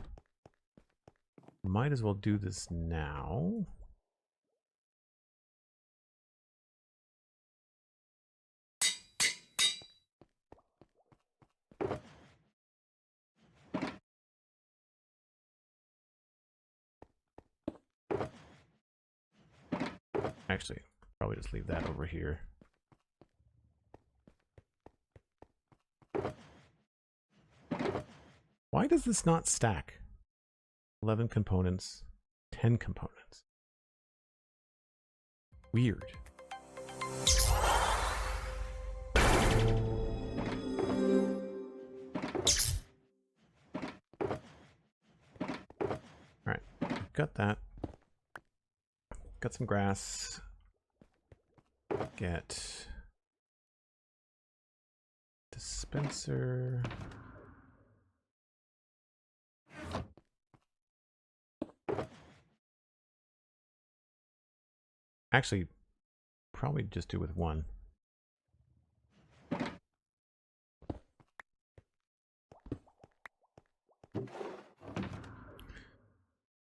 Might as well do this now. Actually, probably just leave that over here. Why does this not stack? 11 components, 10 components. Weird. Alright, got that. Got some grass. Get dispenser. Actually, probably just do with one.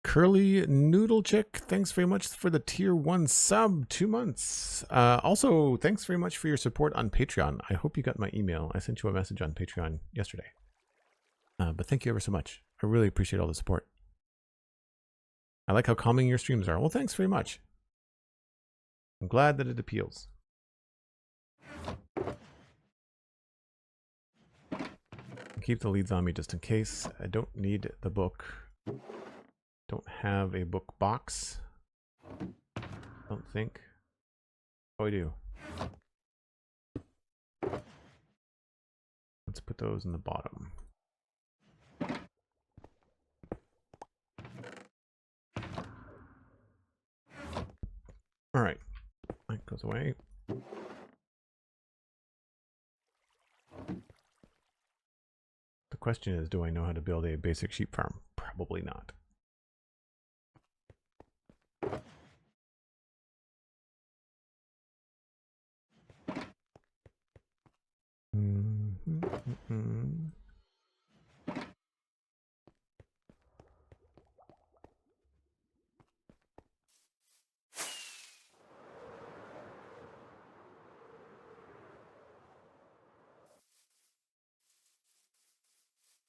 Curly Noodle Chick, thanks very much for the tier 1 sub, 2 months. Also, thanks very much for your support on Patreon. I hope you got my email. I sent you a message on Patreon yesterday. But thank you ever so much. I really appreciate all the support. I like how calming your streams are. Well, thanks very much. I'm glad that it appeals. Keep the leads on me just in case. I don't need the book. Don't have a book box. Don't think. Oh, I do. Let's put those in the bottom. All right. That goes away. The question is, do I know how to build a basic sheep farm? Probably not.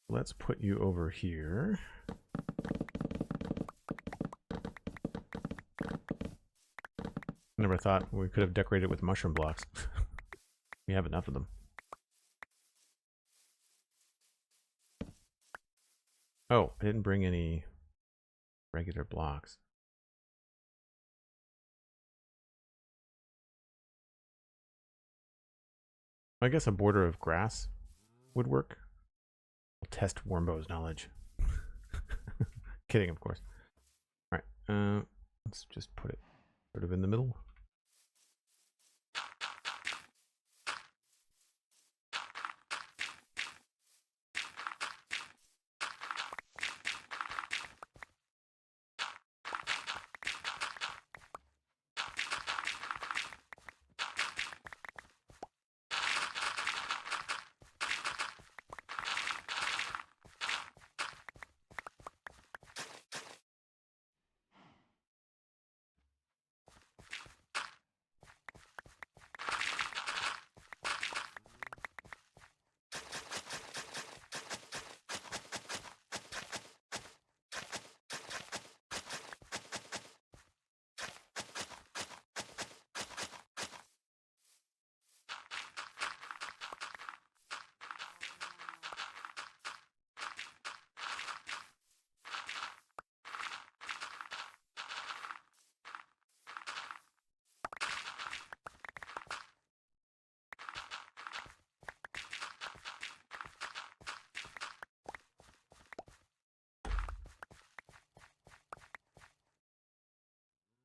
Let's put you over here. Never thought we could have decorated with mushroom blocks. We have enough of them. Oh, I didn't bring any regular blocks. I guess a border of grass would work. We'll test Wormbow's knowledge. Kidding, of course. All right, let's just put it sort of in the middle.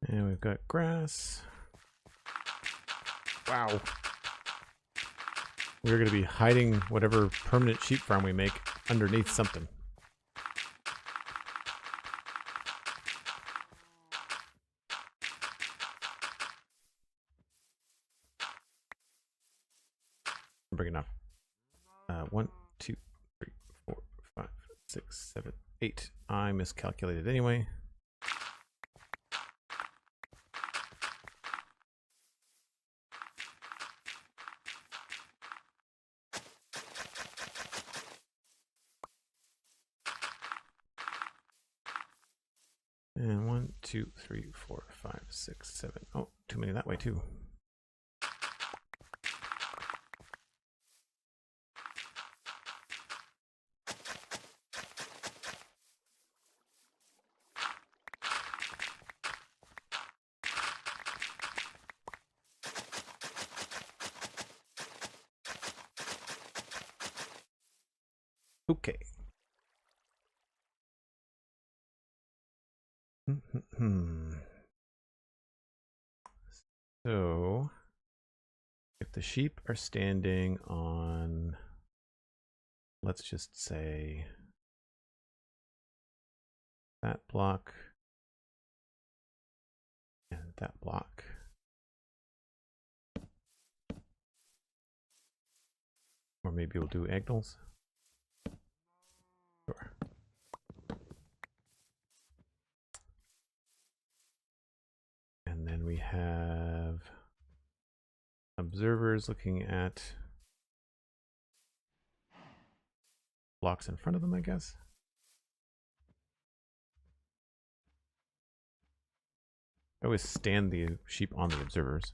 And we've got grass. Wow. we're going to be hiding whatever permanent sheep farm we make underneath something. I'm bringing up 1, 2, 3, 4, 5, 6, 7, 8. I miscalculated anyway. And 1, 2, 3, 4, 5, 6, 7. Oh, too many that way too. Okay. So, if the sheep are standing on, let's just say, that block and that block. Or maybe we'll do diagonals. Sure. And then we have observers looking at blocks in front of them, I guess. I always stand the sheep on the observers.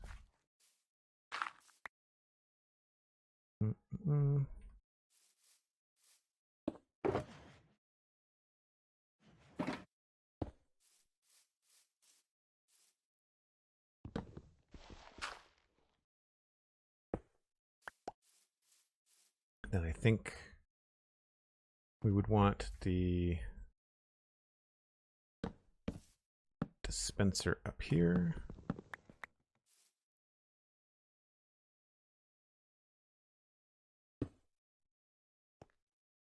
Then I think we would want the dispenser up here.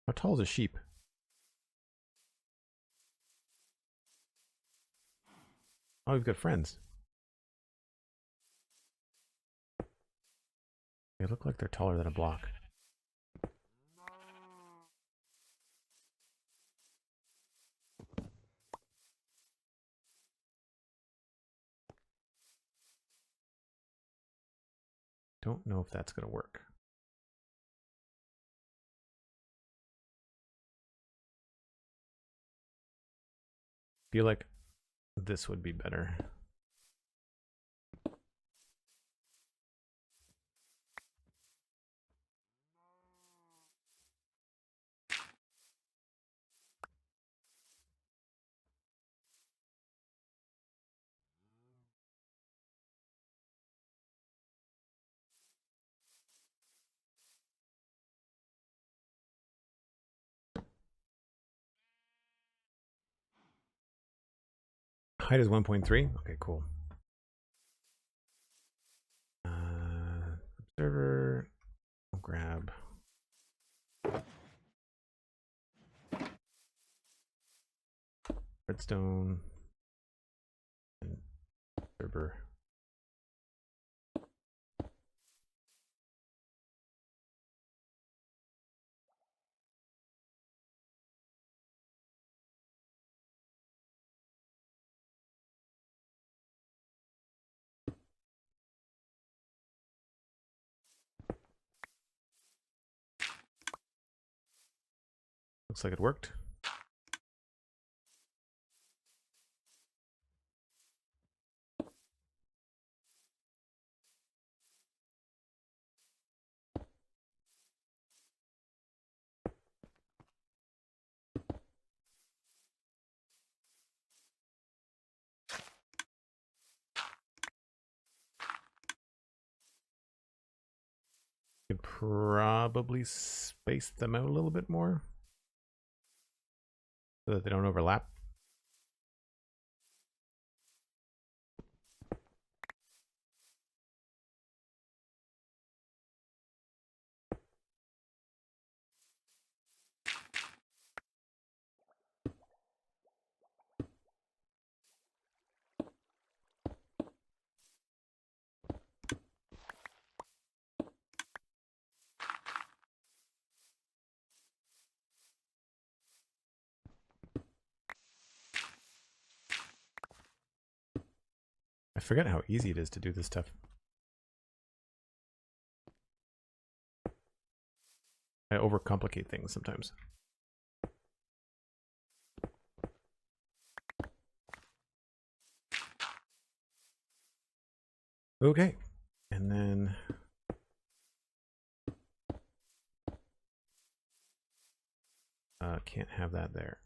How tall is a sheep? Oh, we've got friends. They look like they're taller than a block. Don't know if that's going to work. Feel like this would be better. Height is 1.3. Okay, cool. Observer. I'll grab. Redstone. And observer. Looks like it worked. Could probably space them out a little bit more so that they don't overlap. forget how easy it is to do this stuff. I overcomplicate things sometimes. Okay, and then can't have that there.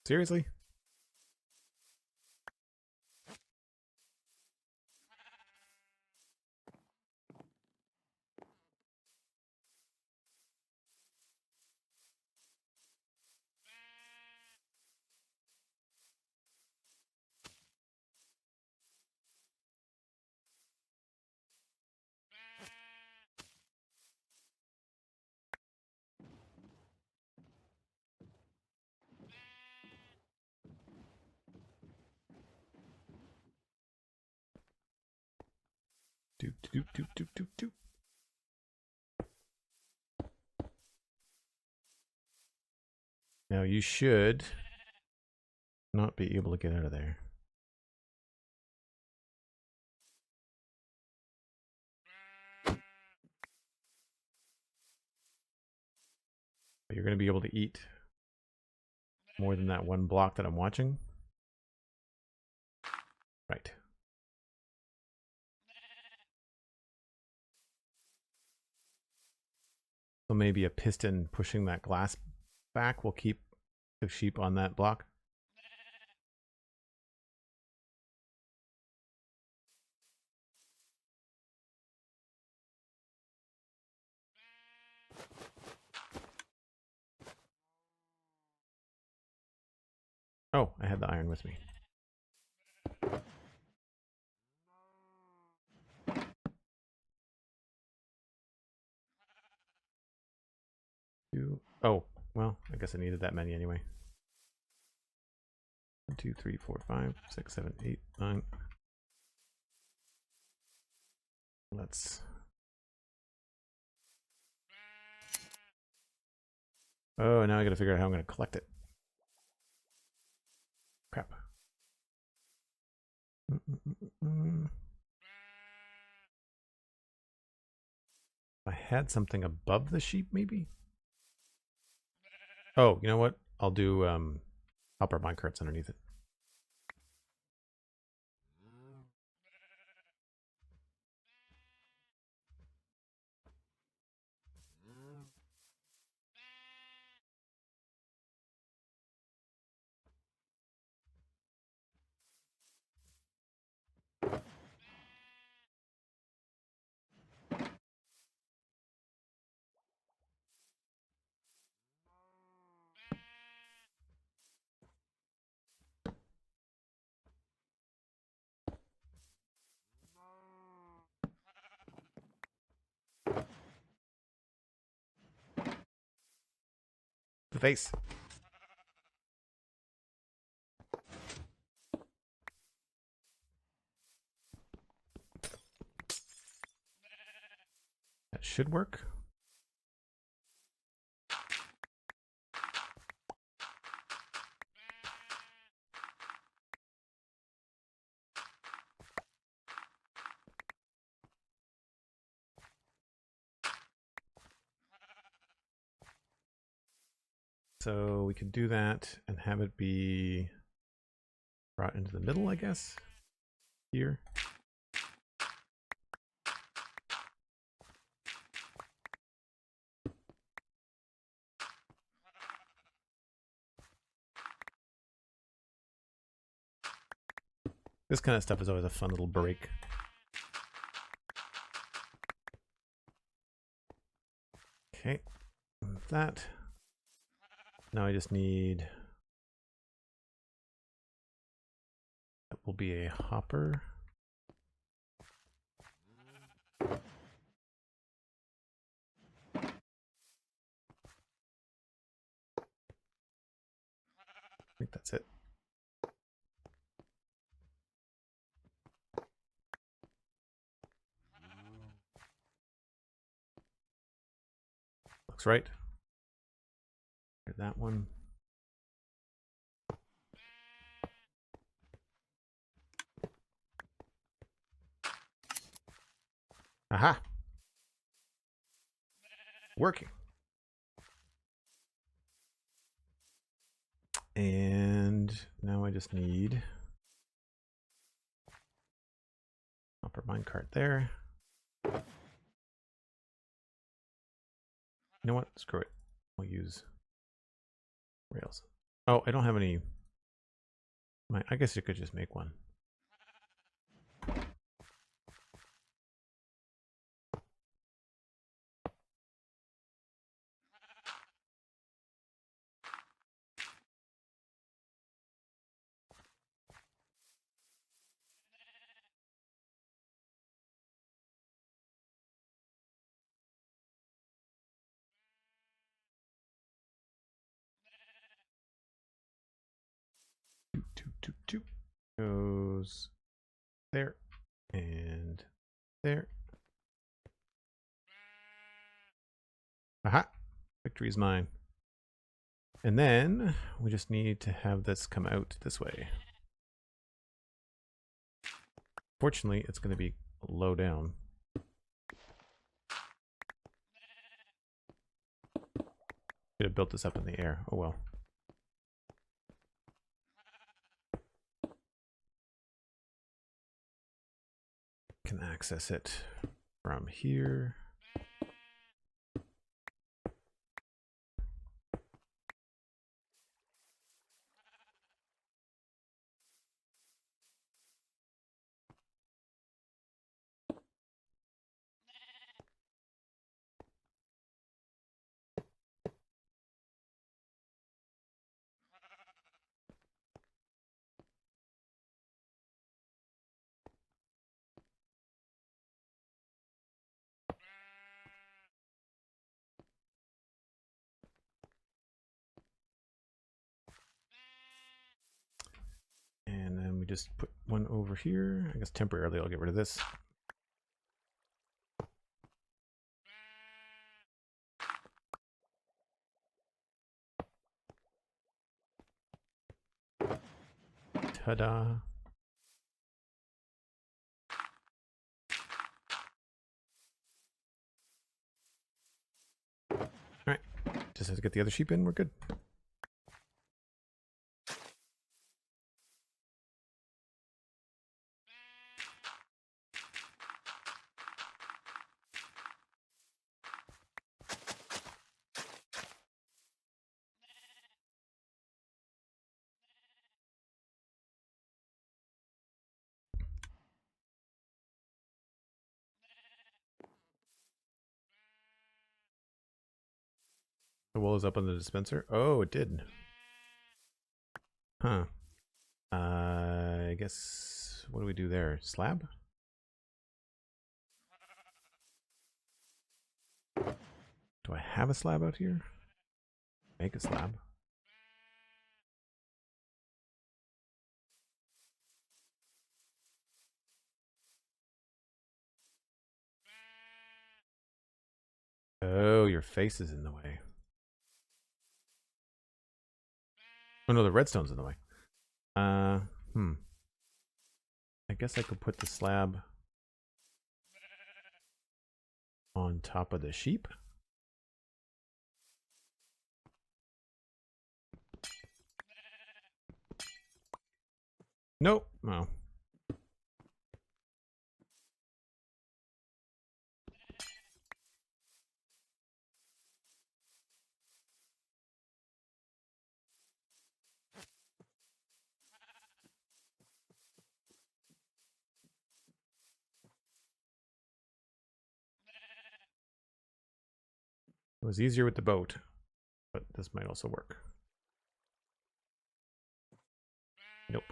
Seriously? Doop, doop, doop, doop, doop, doop. Now you should not be able to get out of there. But you're going to be able to eat more than that one block that I'm watching. Right. So maybe a piston pushing that glass back will keep the sheep on that block. Oh, I had the iron with me. Oh, well, I guess I needed that many anyway. 1, 2, 3, 4, 5, 6, 7, 8, 9. Let's. Oh, now I gotta figure out how I'm gonna collect it. Crap. I had something above the sheep, maybe? Oh, you know what? I'll do hopper minecarts underneath it. The face. That should work. So we could do that and have it be brought into the middle, I guess. Here. This kind of stuff is always a fun little break. Okay, that. Now I just need, that will be a hopper. I think that's it. Looks right. That one. Aha! Working. And now I just need upper minecart there. You know what? Screw it. I'll use rails. Oh, I don't have any. I guess you could just make one. Two. Goes there and there. Aha! Victory is mine. And then we just need to have this come out this way. Fortunately, it's going to be low down. Should have built this up in the air. Oh well. Can access it from here. And then we just put one over here. I guess temporarily I'll get rid of this. Ta-da. Alright, just have to get the other sheep in, we're good. The wool is up on the dispenser. Oh, it did. Huh. I guess, what do we do there? Slab? Do I have a slab out here? Make a slab. Oh, your face is in the way. Oh no, the redstone's in the way. I guess I could put the slab on top of the sheep. Nope. No. It was easier with the boat, but this might also work. Nope.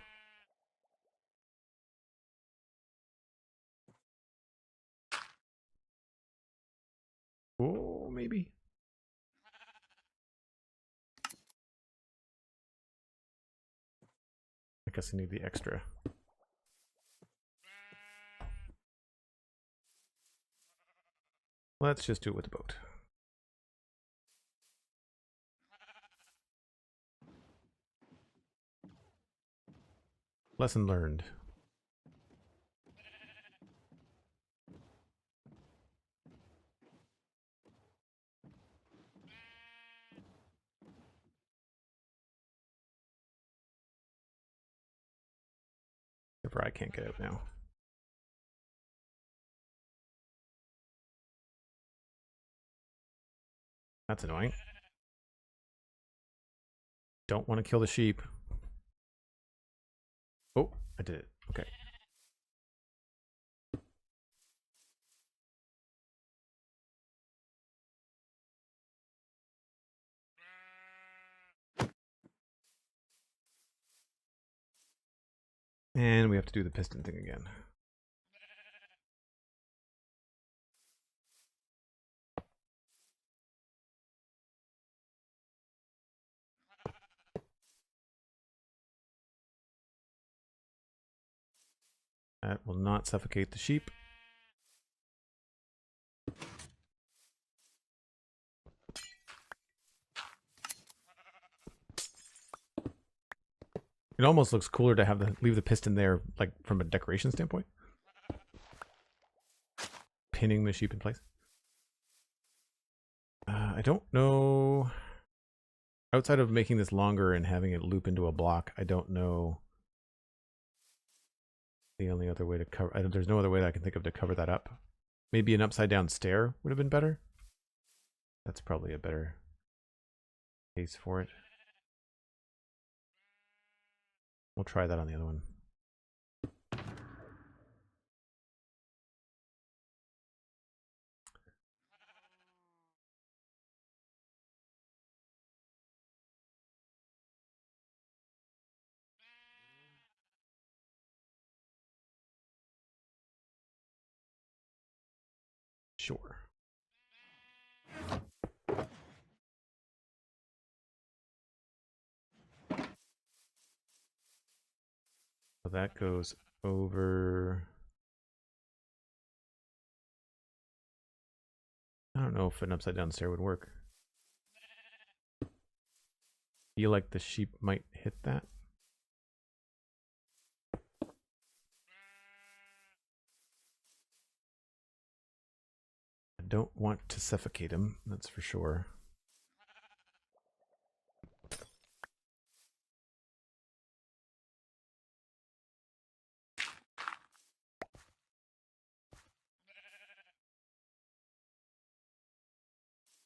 Oh, maybe. I guess I need the extra. Let's just do it with the boat. Lesson learned. Except for I can't get out now. That's annoying. Don't want to kill the sheep. Oh, I did it. Okay. And we have to do the piston thing again. That will not suffocate the sheep. It almost looks cooler to have leave the piston there, like from a decoration standpoint. Pinning the sheep in place. I don't know. Outside of making this longer and having it loop into a block, I don't know the only other way to cover. There's no other way that I can think of to cover that up. Maybe an upside down stair would have been better. That's probably a better case for it. We'll try that on the other one. Sure. So that goes over. I don't know if an upside down stair would work. Feel like the sheep might hit that. I don't want to suffocate him, that's for sure.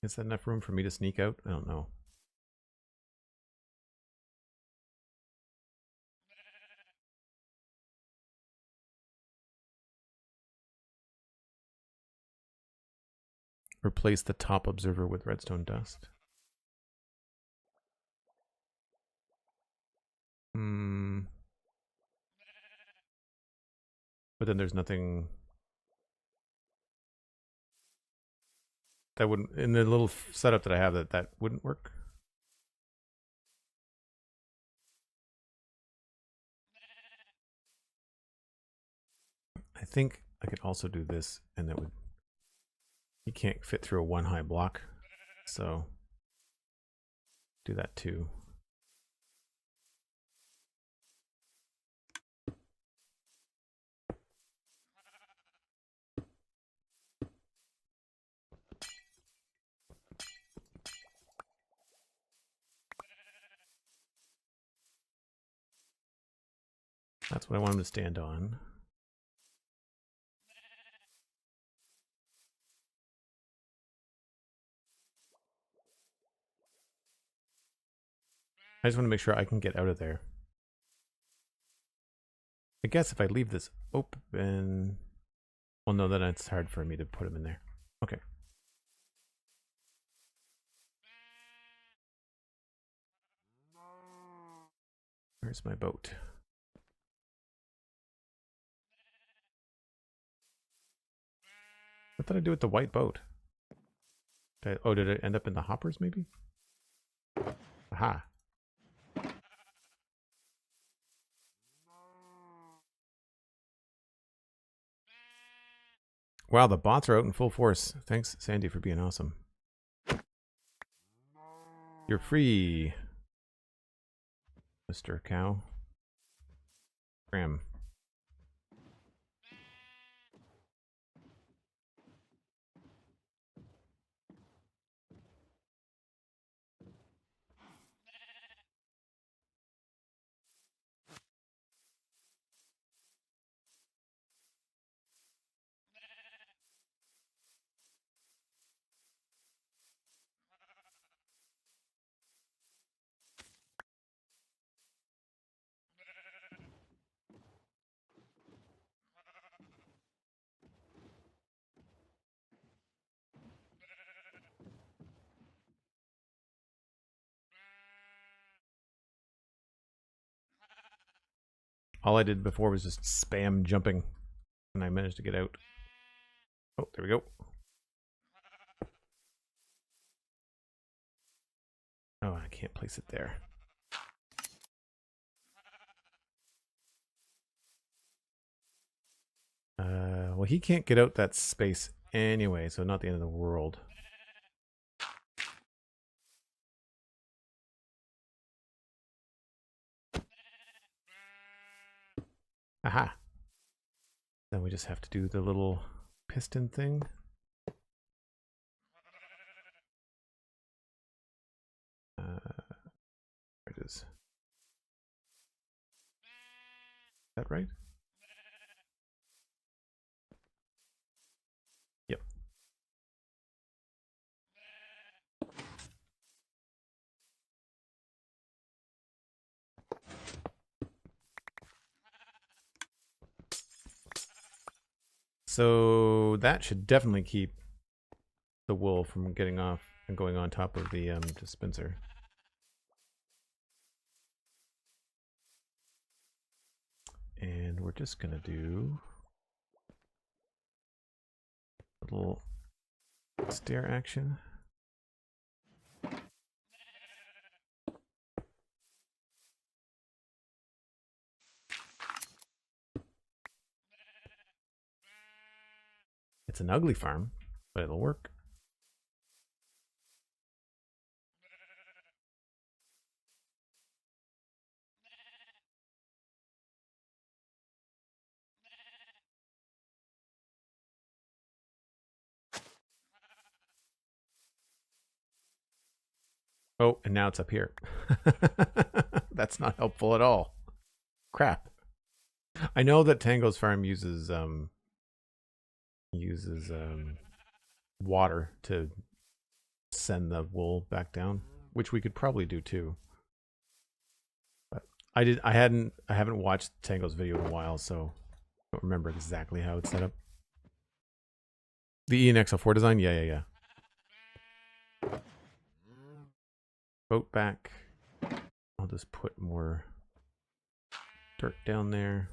Is that enough room for me to sneak out? I don't know. Replace the top observer with redstone dust. But then there's nothing that wouldn't, in the little setup that I have, that wouldn't work. I think I could also do this, and that would, you can't fit through a one high block, so do that too. That's what I want him to stand on. I just want to make sure I can get out of there. I guess if I leave this open, well, no, then it's hard for me to put him in there. Okay. Where's my boat? What did I do with the white boat? Oh, did it end up in the hoppers, maybe? Aha. Wow, the bots are out in full force. Thanks, Sandy, for being awesome. You're free, Mr. Cow. Graham. All I did before was just spam jumping, and I managed to get out. Oh, there we go. Oh, I can't place it there. Well, he can't get out that space anyway, so not the end of the world. Aha. Then we just have to do the little piston thing. There it is. Is that right? Yep. So that should definitely keep the wool from getting off and going on top of the dispenser. And we're just gonna do a little stair action. It's an ugly farm, but it'll work. Oh, and now it's up here. That's not helpful at all. Crap. I know that Tango's farm uses water to send the wool back down, which we could probably do too. But I haven't watched Tango's video in a while, so I don't remember exactly how it's set up. The ENXL4 design? Yeah. Boat back. I'll just put more dirt down there.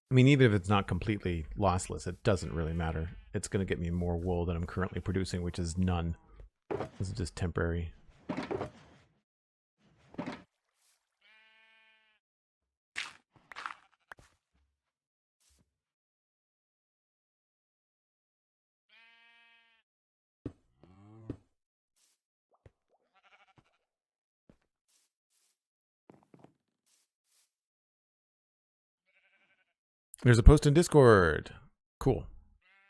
I mean, even if it's not completely lossless, it doesn't really matter. It's going to get me more wool than I'm currently producing, which is none. This is just temporary. There's a post in Discord. Cool.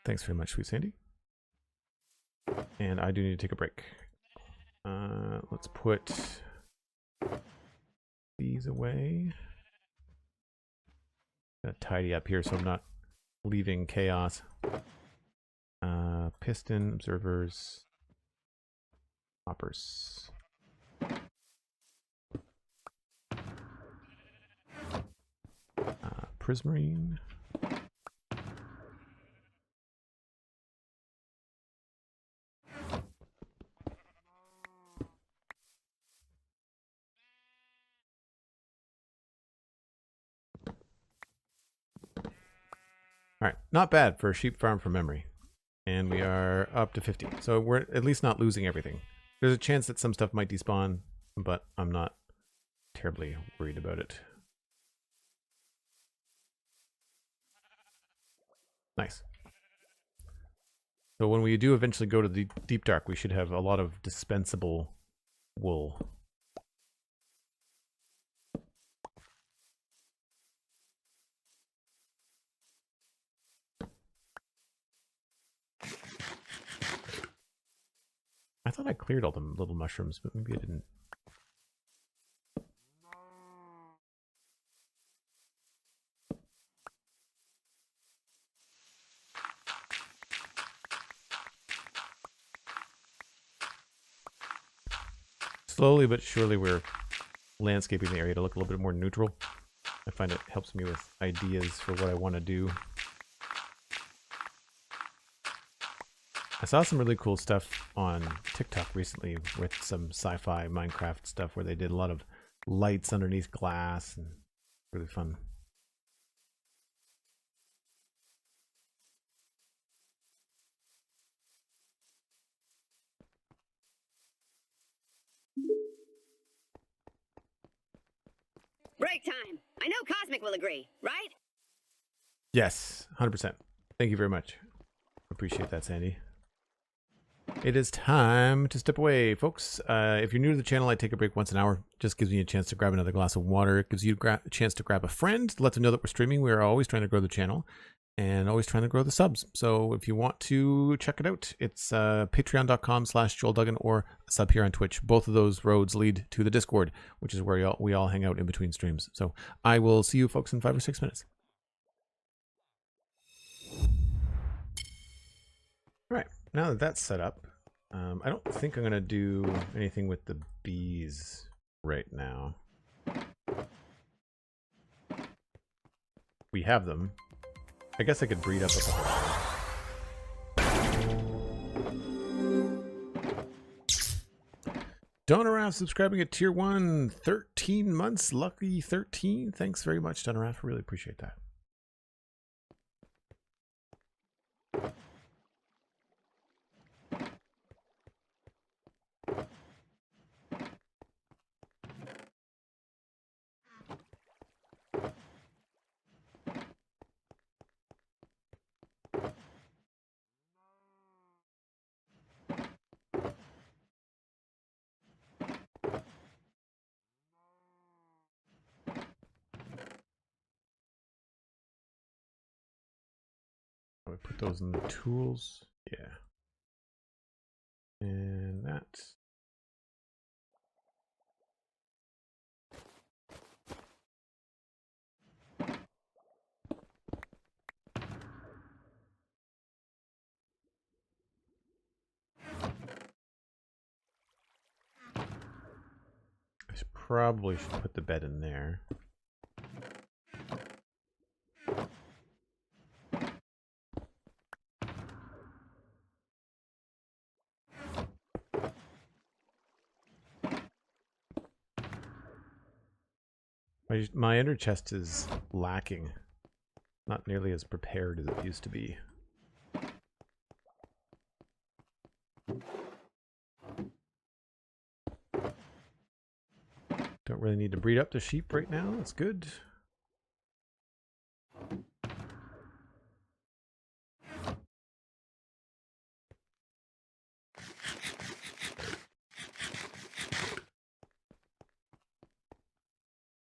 Thanks very much, SweetSandi. And I do need to take a break. Let's put these away. Gotta tidy up here so I'm not leaving chaos. Piston, observers, hoppers. Prismarine. All right, not bad for a sheep farm from memory. And we are up to 50. So we're at least not losing everything. There's a chance that some stuff might despawn, but I'm not terribly worried about it. Nice. So when we do eventually go to the deep dark, we should have a lot of dispensable wool. I thought I cleared all the little mushrooms, but maybe I didn't. Slowly but surely we're landscaping the area to look a little bit more neutral. I find it helps me with ideas for what I want to do. I saw some really cool stuff on TikTok recently with some sci-fi Minecraft stuff where they did a lot of lights underneath glass and really fun. Break time. I know Cosmic will agree, right? Yes, 100%. Thank you very much. Appreciate that, Sandy. It is time to step away, folks. If you're new to the channel, I take a break once an hour. Just gives me a chance to grab another glass of water. It gives you a chance to grab a friend, let them know that we're streaming. We are always trying to grow the channel and always trying to grow the subs. So if you want to check it out, it's patreon.com/JoelDuggan or a sub here on Twitch. Both of those roads lead to the Discord, which is where we all hang out in between streams. So I will see you folks in 5 or 6 minutes. All right, now that that's set up, I don't think I'm going to do anything with the bees right now. We have them. I guess I could breed up a couple. Dalara subscribing at tier 1, 13 months, lucky 13. Thanks very much, Dalara. Really appreciate that. I put those in the tools. Yeah. And that. I probably should put the bed in there. My ender chest is lacking. Not nearly as prepared as it used to be. Don't really need to breed up the sheep right now. That's good.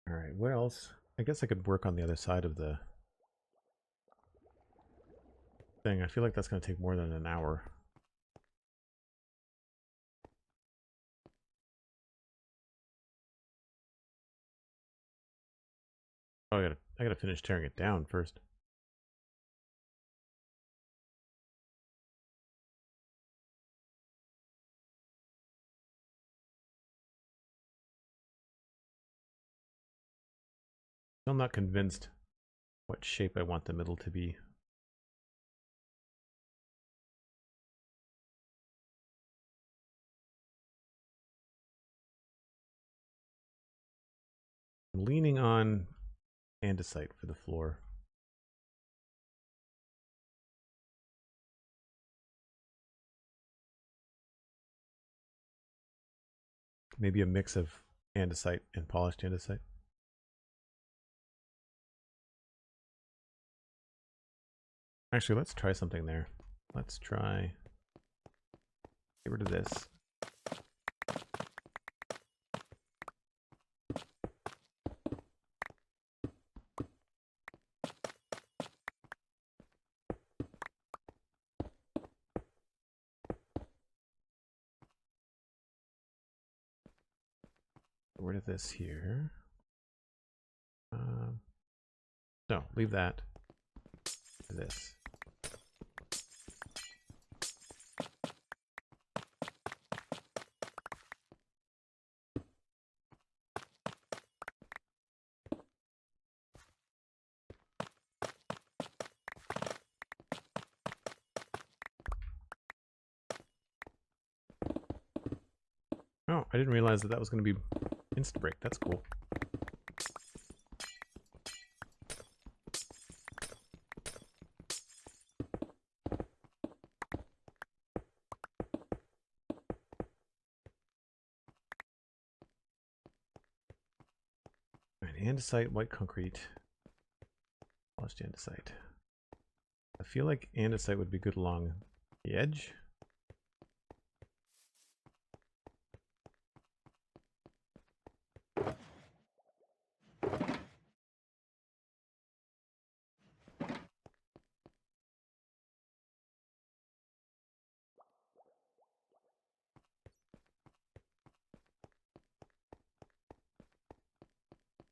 All right, what else? I guess I could work on the other side of the thing. I feel like that's going to take more than an hour. Oh, I gotta finish tearing it down first. Still not convinced what shape I want the middle to be. I'm leaning on andesite for the floor. maybe a mix of andesite and polished andesite. Actually, let's try something there. Let's try, get rid of this. Get rid of this here. No, leave that. This. Oh, I didn't realize that that was going to be insta-break. That's cool. Andesite, white concrete, polished andesite. I feel like andesite would be good along the edge.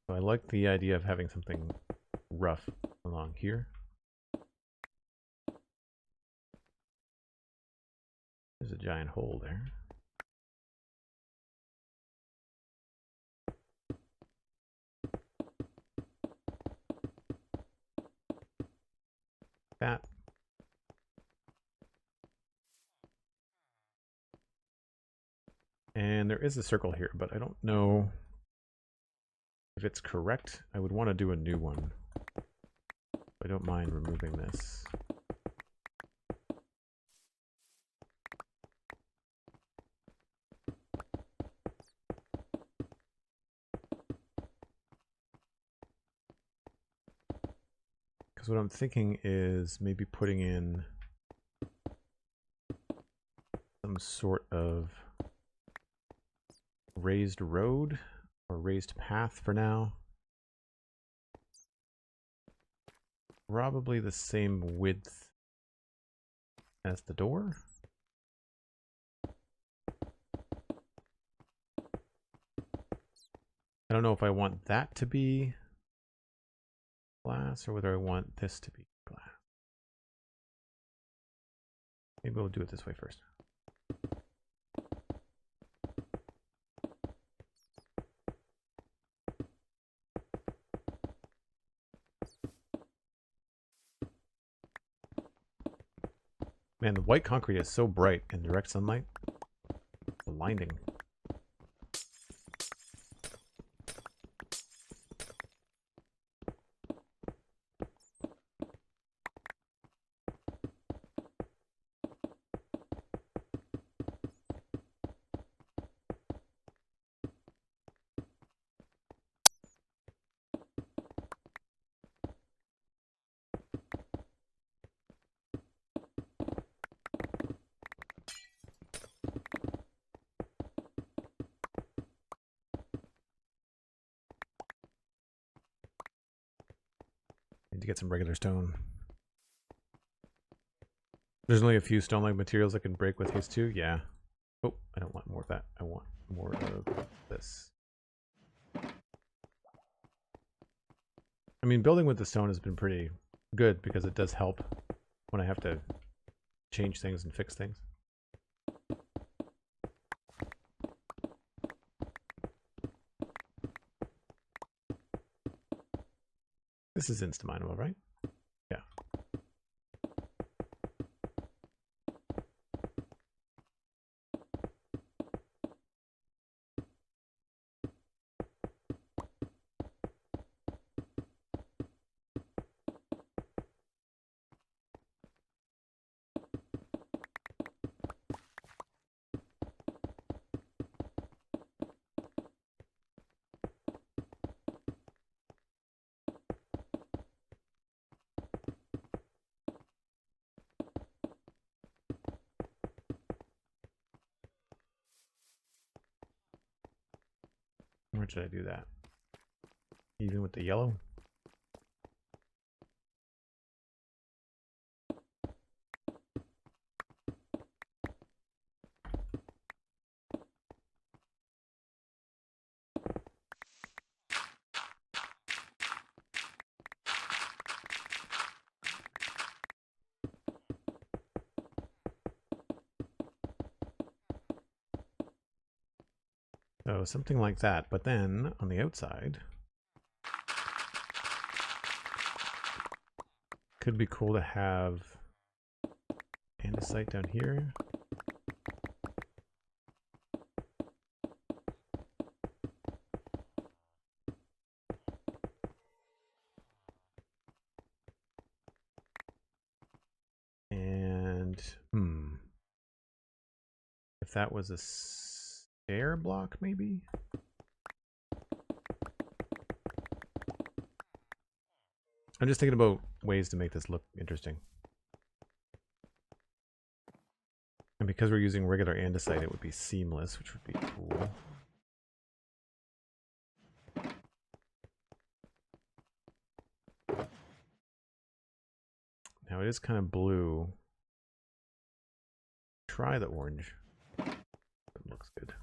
So I like the idea of having something rough along here. There's a giant hole there. That. And there is a circle here, but I don't know if it's correct. I would want to do a new one. I don't mind removing this. Because what I'm thinking is maybe putting in some sort of raised road or raised path for now. Probably the same width as the door. I don't know if I want that to be glass or whether I want this to be glass. Maybe we'll do it this way first. Man, the white concrete is so bright in direct sunlight. Blinding. Need to get some regular stone. There's only a few stone-like materials I can break with haste 2. Yeah. Oh, I don't want more of that. I want more of this. I mean, building with the stone has been pretty good because it does help when I have to change things and fix things. This is insta-mineable, right? Yeah. Where should I do that? Even with the yellow? So something like that, but then on the outside, could be cool to have andesite down here. And, if that was a stair block, maybe? I'm just thinking about ways to make this look interesting. And because we're using regular andesite, it would be seamless, which would be cool. Now it is kind of blue. Try the orange. It looks good.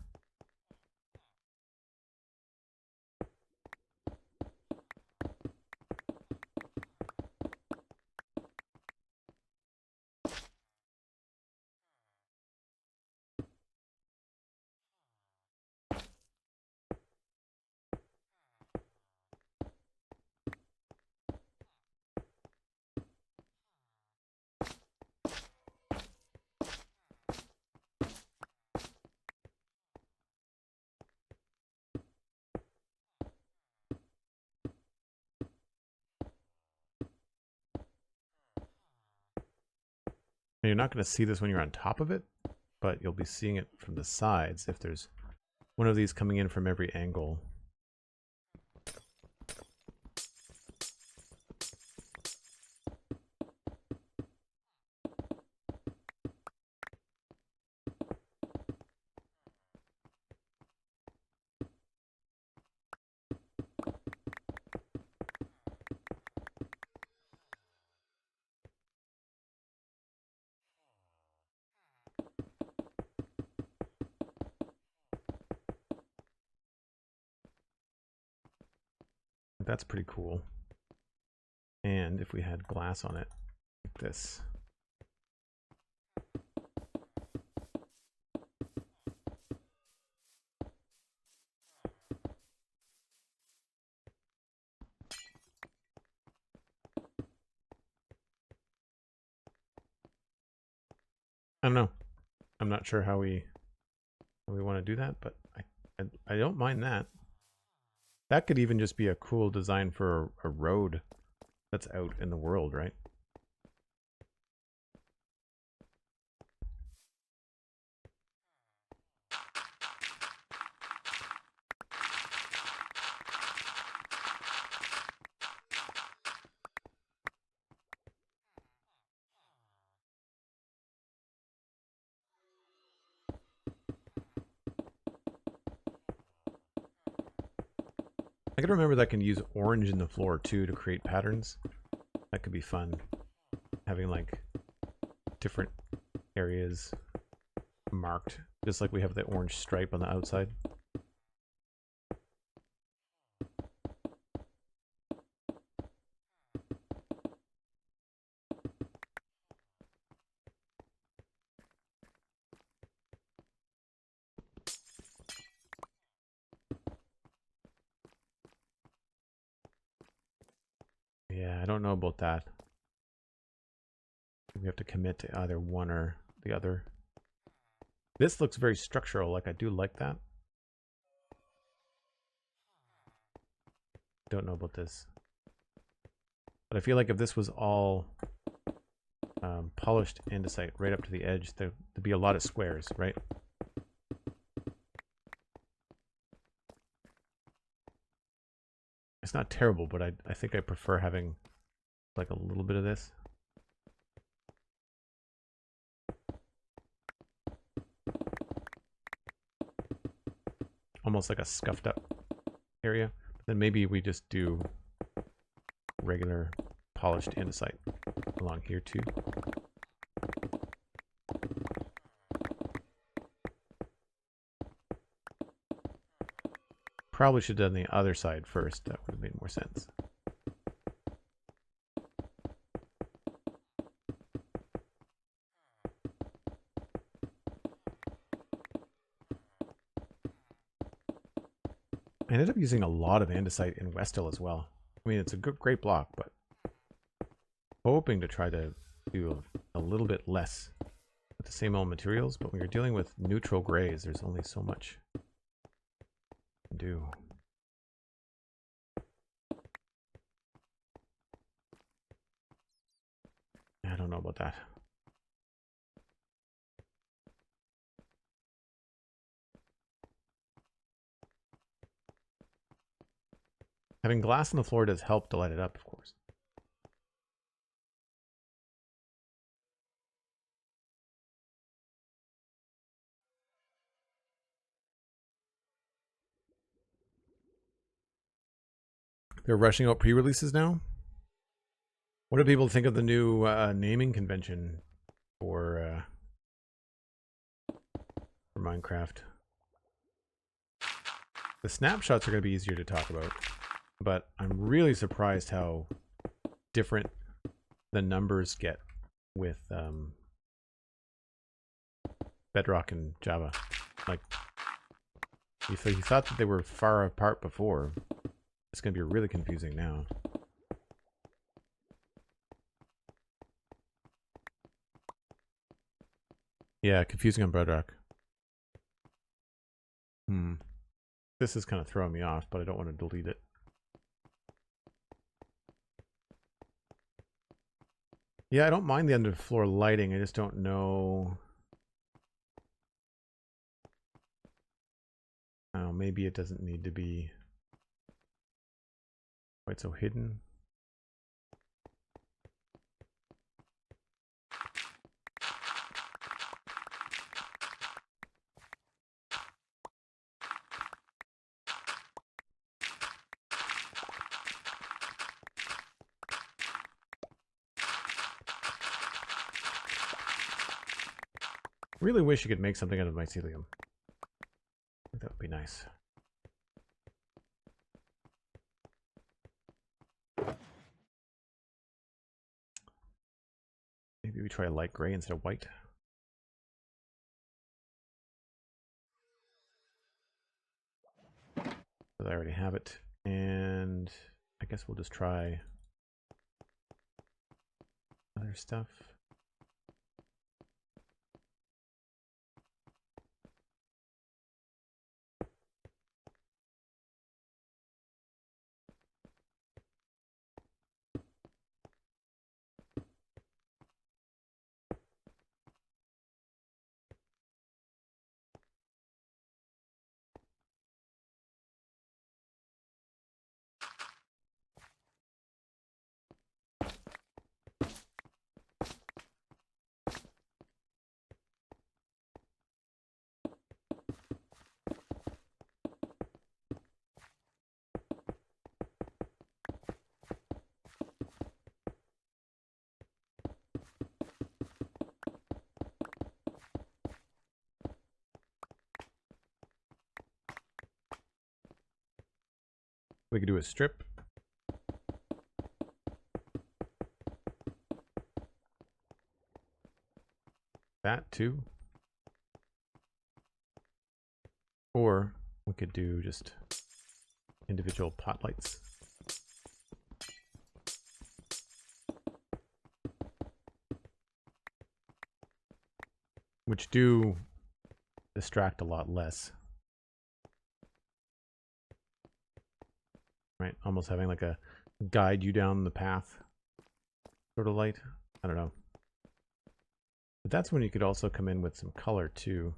You're not going to see this when you're on top of it, but you'll be seeing it from the sides if there's one of these coming in from every angle. That's pretty cool. And if we had glass on it, like this. I don't know. I'm not sure how we want to do that, but I don't mind that. That could even just be a cool design for a road that's out in the world, right? I can remember that I can use orange in the floor too to create patterns. That could be fun. Having like different areas marked, just like we have the orange stripe on the outside. Yeah, I don't know about that. We have to commit to either one or the other. This looks very structural, like I do like that. Don't know about this. But I feel like if this was all polished andesite right up to the edge, there'd be a lot of squares, right? It's not terrible, but I think I prefer having like a little bit of this. Almost like a scuffed up area. But then maybe we just do regular polished andesite along here too. Probably should have done the other side first. That would have made more sense. I ended up using a lot of andesite in Westhill as well. I mean, it's a good, great block, but hoping to try to do a little bit less with the same old materials. But when you're dealing with neutral grays, there's only so much you can do. I don't know about that. Having glass on the floor does help to light it up, of course. They're rushing out pre-releases now. What do people think of the new naming convention for Minecraft? The snapshots are going to be easier to talk about, but I'm really surprised how different the numbers get with Bedrock and Java. Like, if you thought that they were far apart before, it's going to be really confusing now. Yeah, confusing on Bedrock. This is kind of throwing me off, but I don't want to delete it. Yeah, I don't mind the underfloor lighting. I just don't know. Oh, maybe it doesn't need to be quite so hidden. Really wish you could make something out of mycelium. I think that would be nice. Maybe we try a light gray instead of white. But I already have it. And I guess we'll just try other stuff. We could do a strip. That too. Or we could do just individual pot lights. Which do distract a lot less. Right? Almost having like a guide you down the path sort of light. I don't know. But that's when you could also come in with some color too.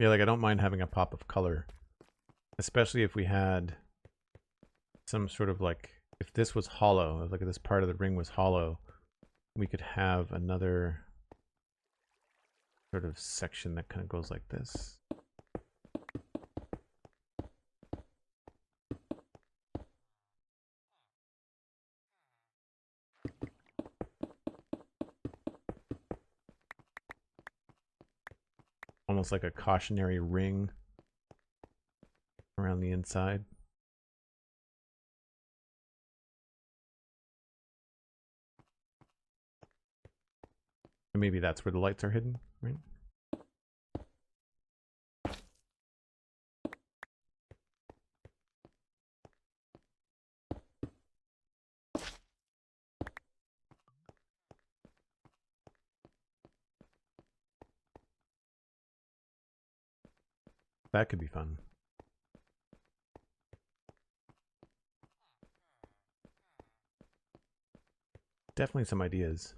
Yeah, like I don't mind having a pop of color, especially if we had some sort of like, if this was hollow, if like this part of the ring was hollow, we could have another sort of section that kind of goes like this. Almost like a cautionary ring around the inside. And maybe that's where the lights are hidden, right? That could be fun. Definitely some ideas.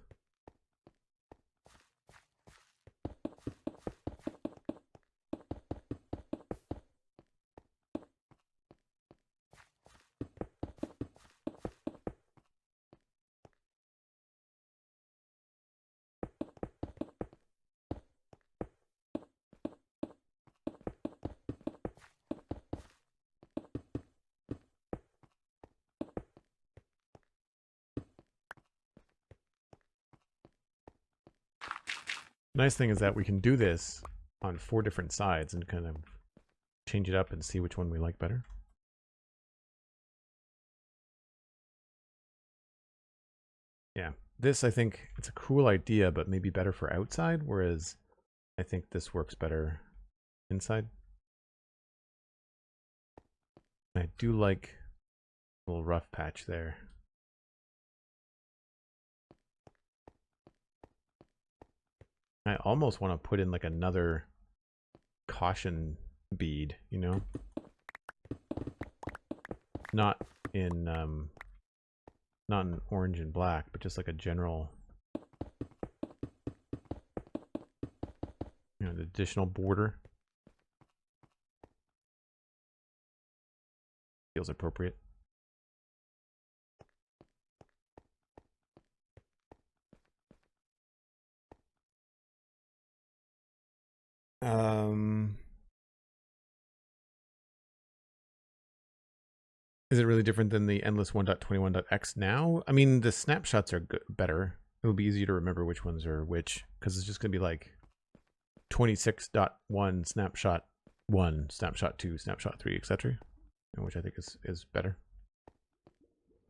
Nice thing is that we can do this on 4 different sides and kind of change it up and see which one we like better. Yeah, this I think it's a cool idea, but maybe better for outside, whereas I think this works better inside. I do like a little rough patch there. I almost want to put in like another caution bead, you know? Not in orange and black, but just like a general, you know, the additional border. Feels appropriate. Is it really different than the endless 1.21.x now? I mean, the snapshots are better. It'll be easier to remember which ones are which, because it's just going to be like 26.1 snapshot 1, snapshot 2, snapshot 3, etc. Which I think is better.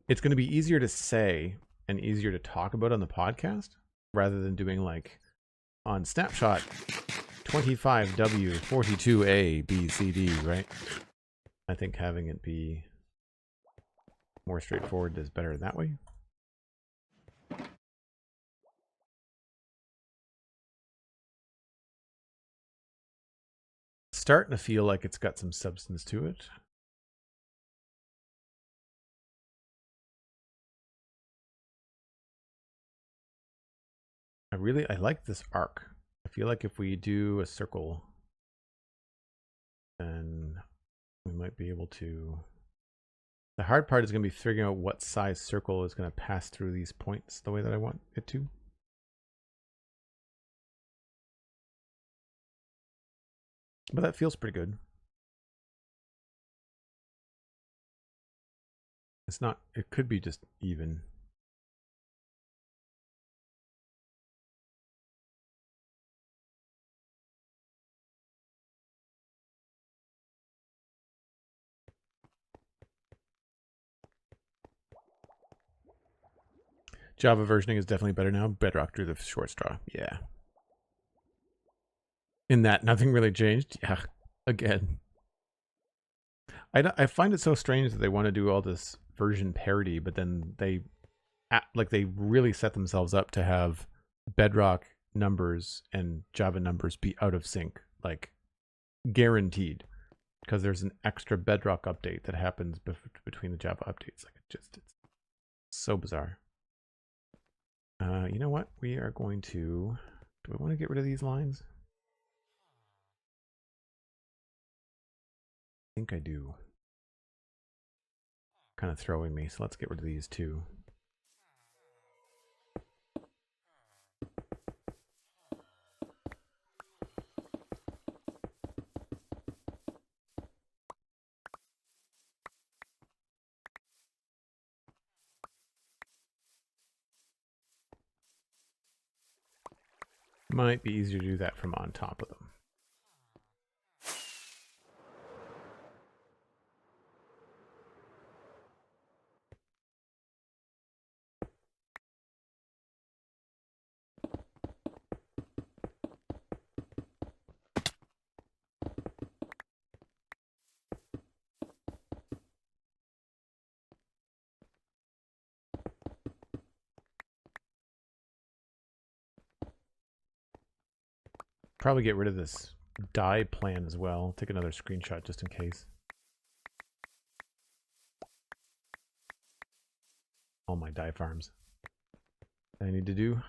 It's going to be easier to say and easier to talk about on the podcast rather than doing like on snapshot 25W 42A B C D, right? I think having it be more straightforward is better that way. Starting to feel like it's got some substance to it. I like this arc. I feel like if we do a circle, then we might be able to. The hard part is going to be figuring out what size circle is going to pass through these points the way that I want it to. But that feels pretty good. It's not, it could be just even. Java versioning is definitely better now. Bedrock drew the short straw. Yeah. In that, nothing really changed. Yeah. Again. I find it so strange that they want to do all this version parity, but then they really set themselves up to have Bedrock numbers and Java numbers be out of sync, like guaranteed, because there's an extra Bedrock update that happens between the Java updates. Like it's so bizarre. You know what? We are going to. Do I want to get rid of these lines? think I do. Kind of throwing me, so let's get rid of these two. Might be easier to do that from on top of them. Probably get rid of this dye plan as well. Take another screenshot just in case. All my dye farms that I need to do.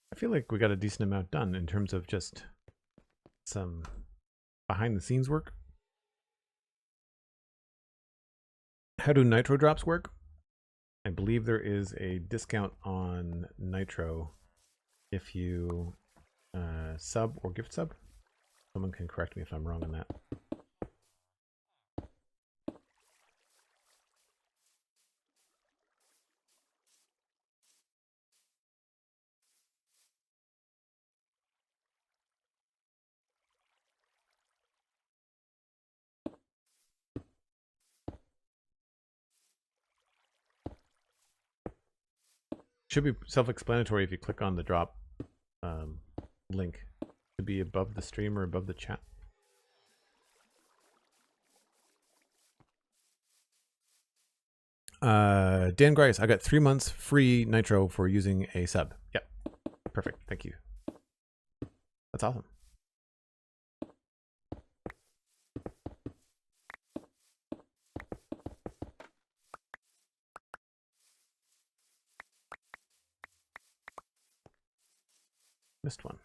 I feel like we got a decent amount done in terms of just some behind the scenes work. How do nitro drops work? I believe there is a discount on nitro if you sub or gift sub. Someone can correct me if I'm wrong on that. Should be self-explanatory if you click on the drop link to be above the stream or above the chat. Dan Grice, I got 3 months free nitro for using a sub. Yep. Perfect. Thank you. That's awesome. Missed one.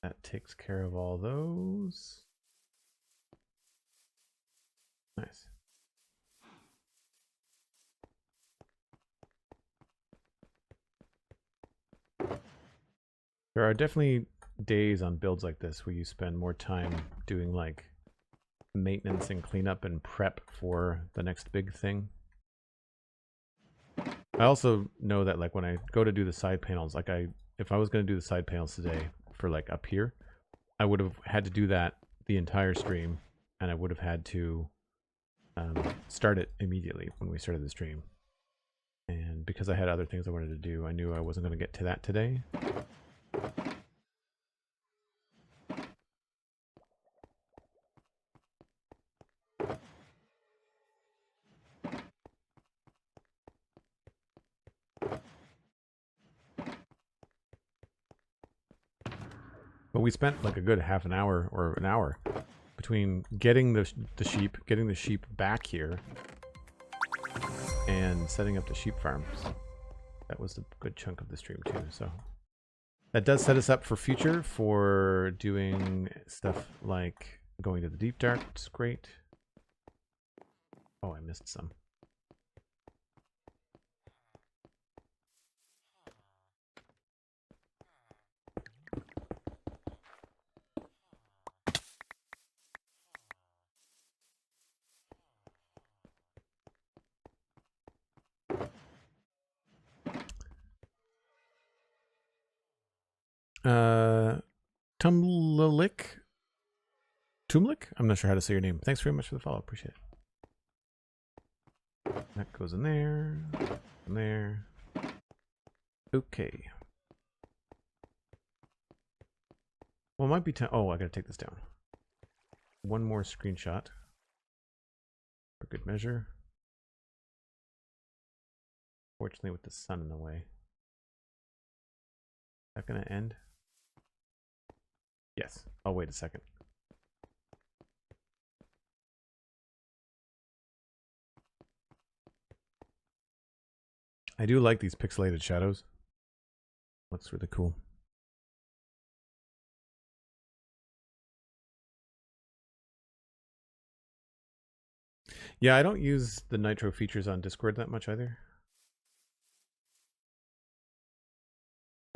That takes care of all those. Nice. There are definitely days on builds like this where you spend more time doing like maintenance and cleanup and prep for the next big thing. I also know that like when I go to do the side panels, like if I was going to do the side panels today for like up here, I would have had to do that the entire stream, and I would have had to start it immediately when we started the stream. And because I had other things I wanted to do, I knew I wasn't going to get to that today. But we spent like a good half an hour or an hour between getting the sheep back here and setting up the sheep farms. That was a good chunk of the stream too. So that does set us up for future for doing stuff like going to the deep dark, which is great. Oh, I missed some. Tumlik? I'm not sure how to say your name. Thanks very much for the follow. Appreciate it. That goes in there. In there. Okay. Well, it might be time. Oh, I gotta take this down. One more screenshot. For good measure. Fortunately, with the sun in the way. Is that gonna end? Yes. I'll wait a second. I do like these pixelated shadows. Looks really cool. Yeah, I don't use the nitro features on Discord that much either.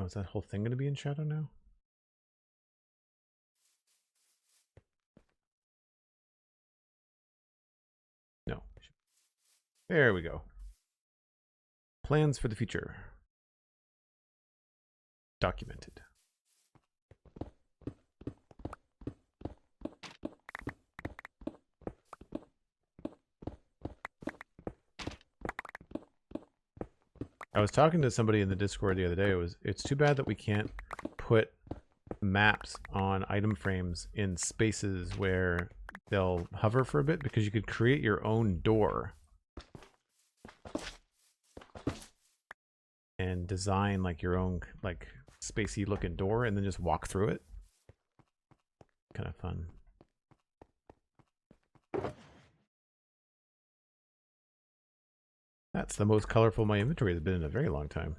Oh, is that whole thing going to be in shadow now? No. There we go. Plans for the future. Documented. I was talking to somebody in the Discord the other day. It's too bad that we can't put maps on item frames in spaces where they'll hover for a bit, because you could create your own door and design like your own like spacey looking door and then just walk through it. Kind of fun. That's the most colorful my inventory has been in a very long time.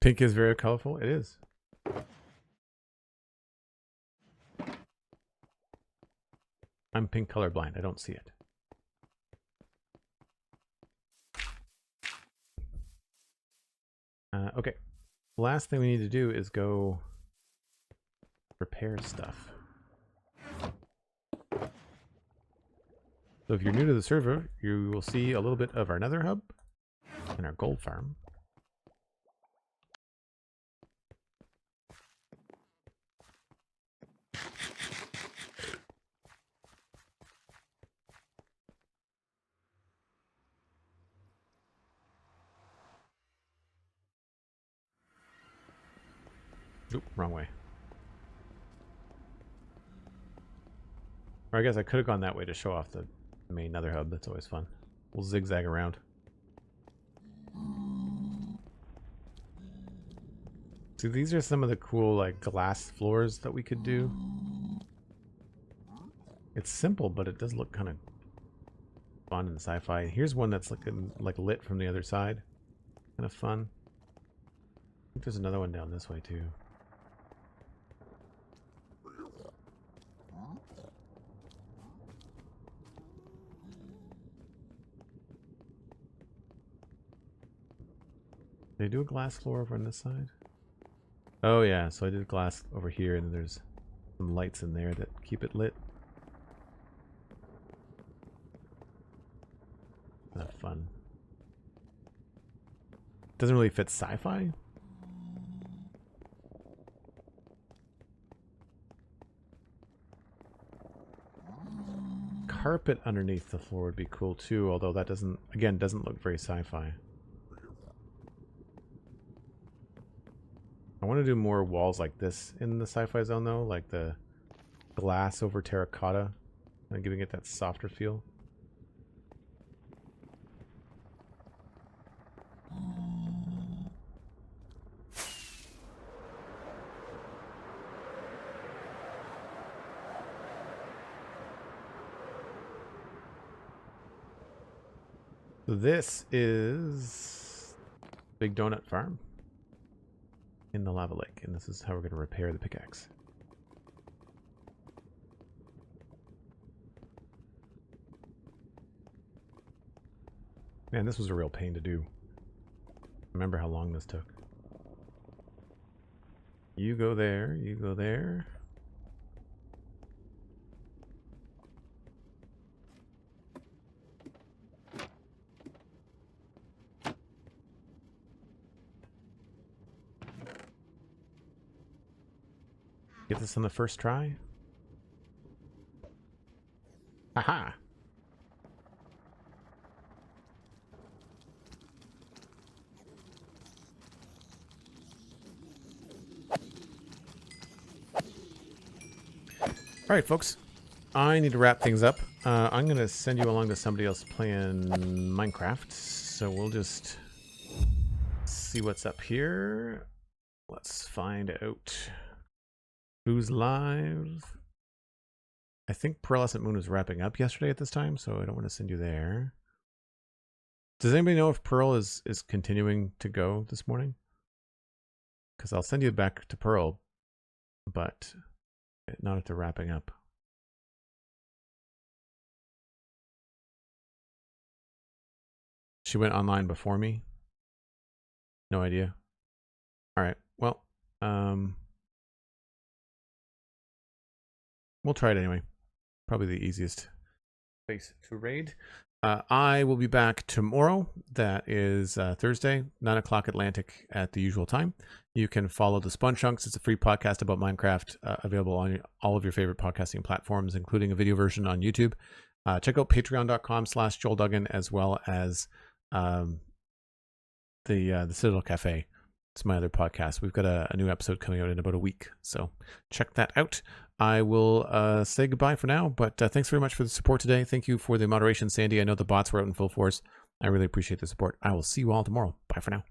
Pink is very colorful. It is. I'm pink colorblind. I don't see it. Okay. Last thing we need to do is go repair stuff. So if you're new to the server, you will see a little bit of our nether hub and our gold farm. Oop, wrong way. Or I guess I could have gone that way to show off the main nether hub. That's always fun. We'll zigzag around. See, these are some of the cool like glass floors that we could do. It's simple, but it does look kind of fun in sci-fi. Here's one that's looking like lit from the other side. Kind of fun. I think there's another one down this way too. Did I do a glass floor over on this side? Oh yeah, so I did glass over here, and there's some lights in there that keep it lit. Kind of fun. Doesn't really fit sci-fi. Carpet underneath the floor would be cool too, although that doesn't look very sci-fi. I want to do more walls like this in the sci-fi zone though, like the glass over terracotta, and giving it that softer feel. So this is Big Donut Farm in the lava lake, and this is how we're going to repair the pickaxe. Man, this was a real pain to do. Remember how long this took. You go there, you go there. Get this on the first try. Haha. All right, folks. I need to wrap things up. I'm going to send you along to somebody else playing Minecraft. So we'll just see what's up here. Let's find out who's live. I think Pearlescent Moon was wrapping up yesterday at this time, so I don't want to send you there. Does anybody know if Pearl is continuing to go this morning? Because I'll send you back to Pearl, but not after wrapping up. She went online before me. No idea. All right. Well, we'll try it anyway. Probably the easiest place to raid. I will be back tomorrow. That is Thursday, 9 o'clock Atlantic at the usual time. You can follow the Spawn Chunks. It's a free podcast about Minecraft, available on all of your favorite podcasting platforms, including a video version on YouTube. Check out patreon.com/JoelDuggan, as well as the Citadel Cafe. It's my other podcast. We've got a new episode coming out in about a week, so check that out. I will say goodbye for now, but thanks very much for the support today. Thank you for the moderation, Sandy. I know the bots were out in full force. I really appreciate the support. I will see you all tomorrow. Bye for now.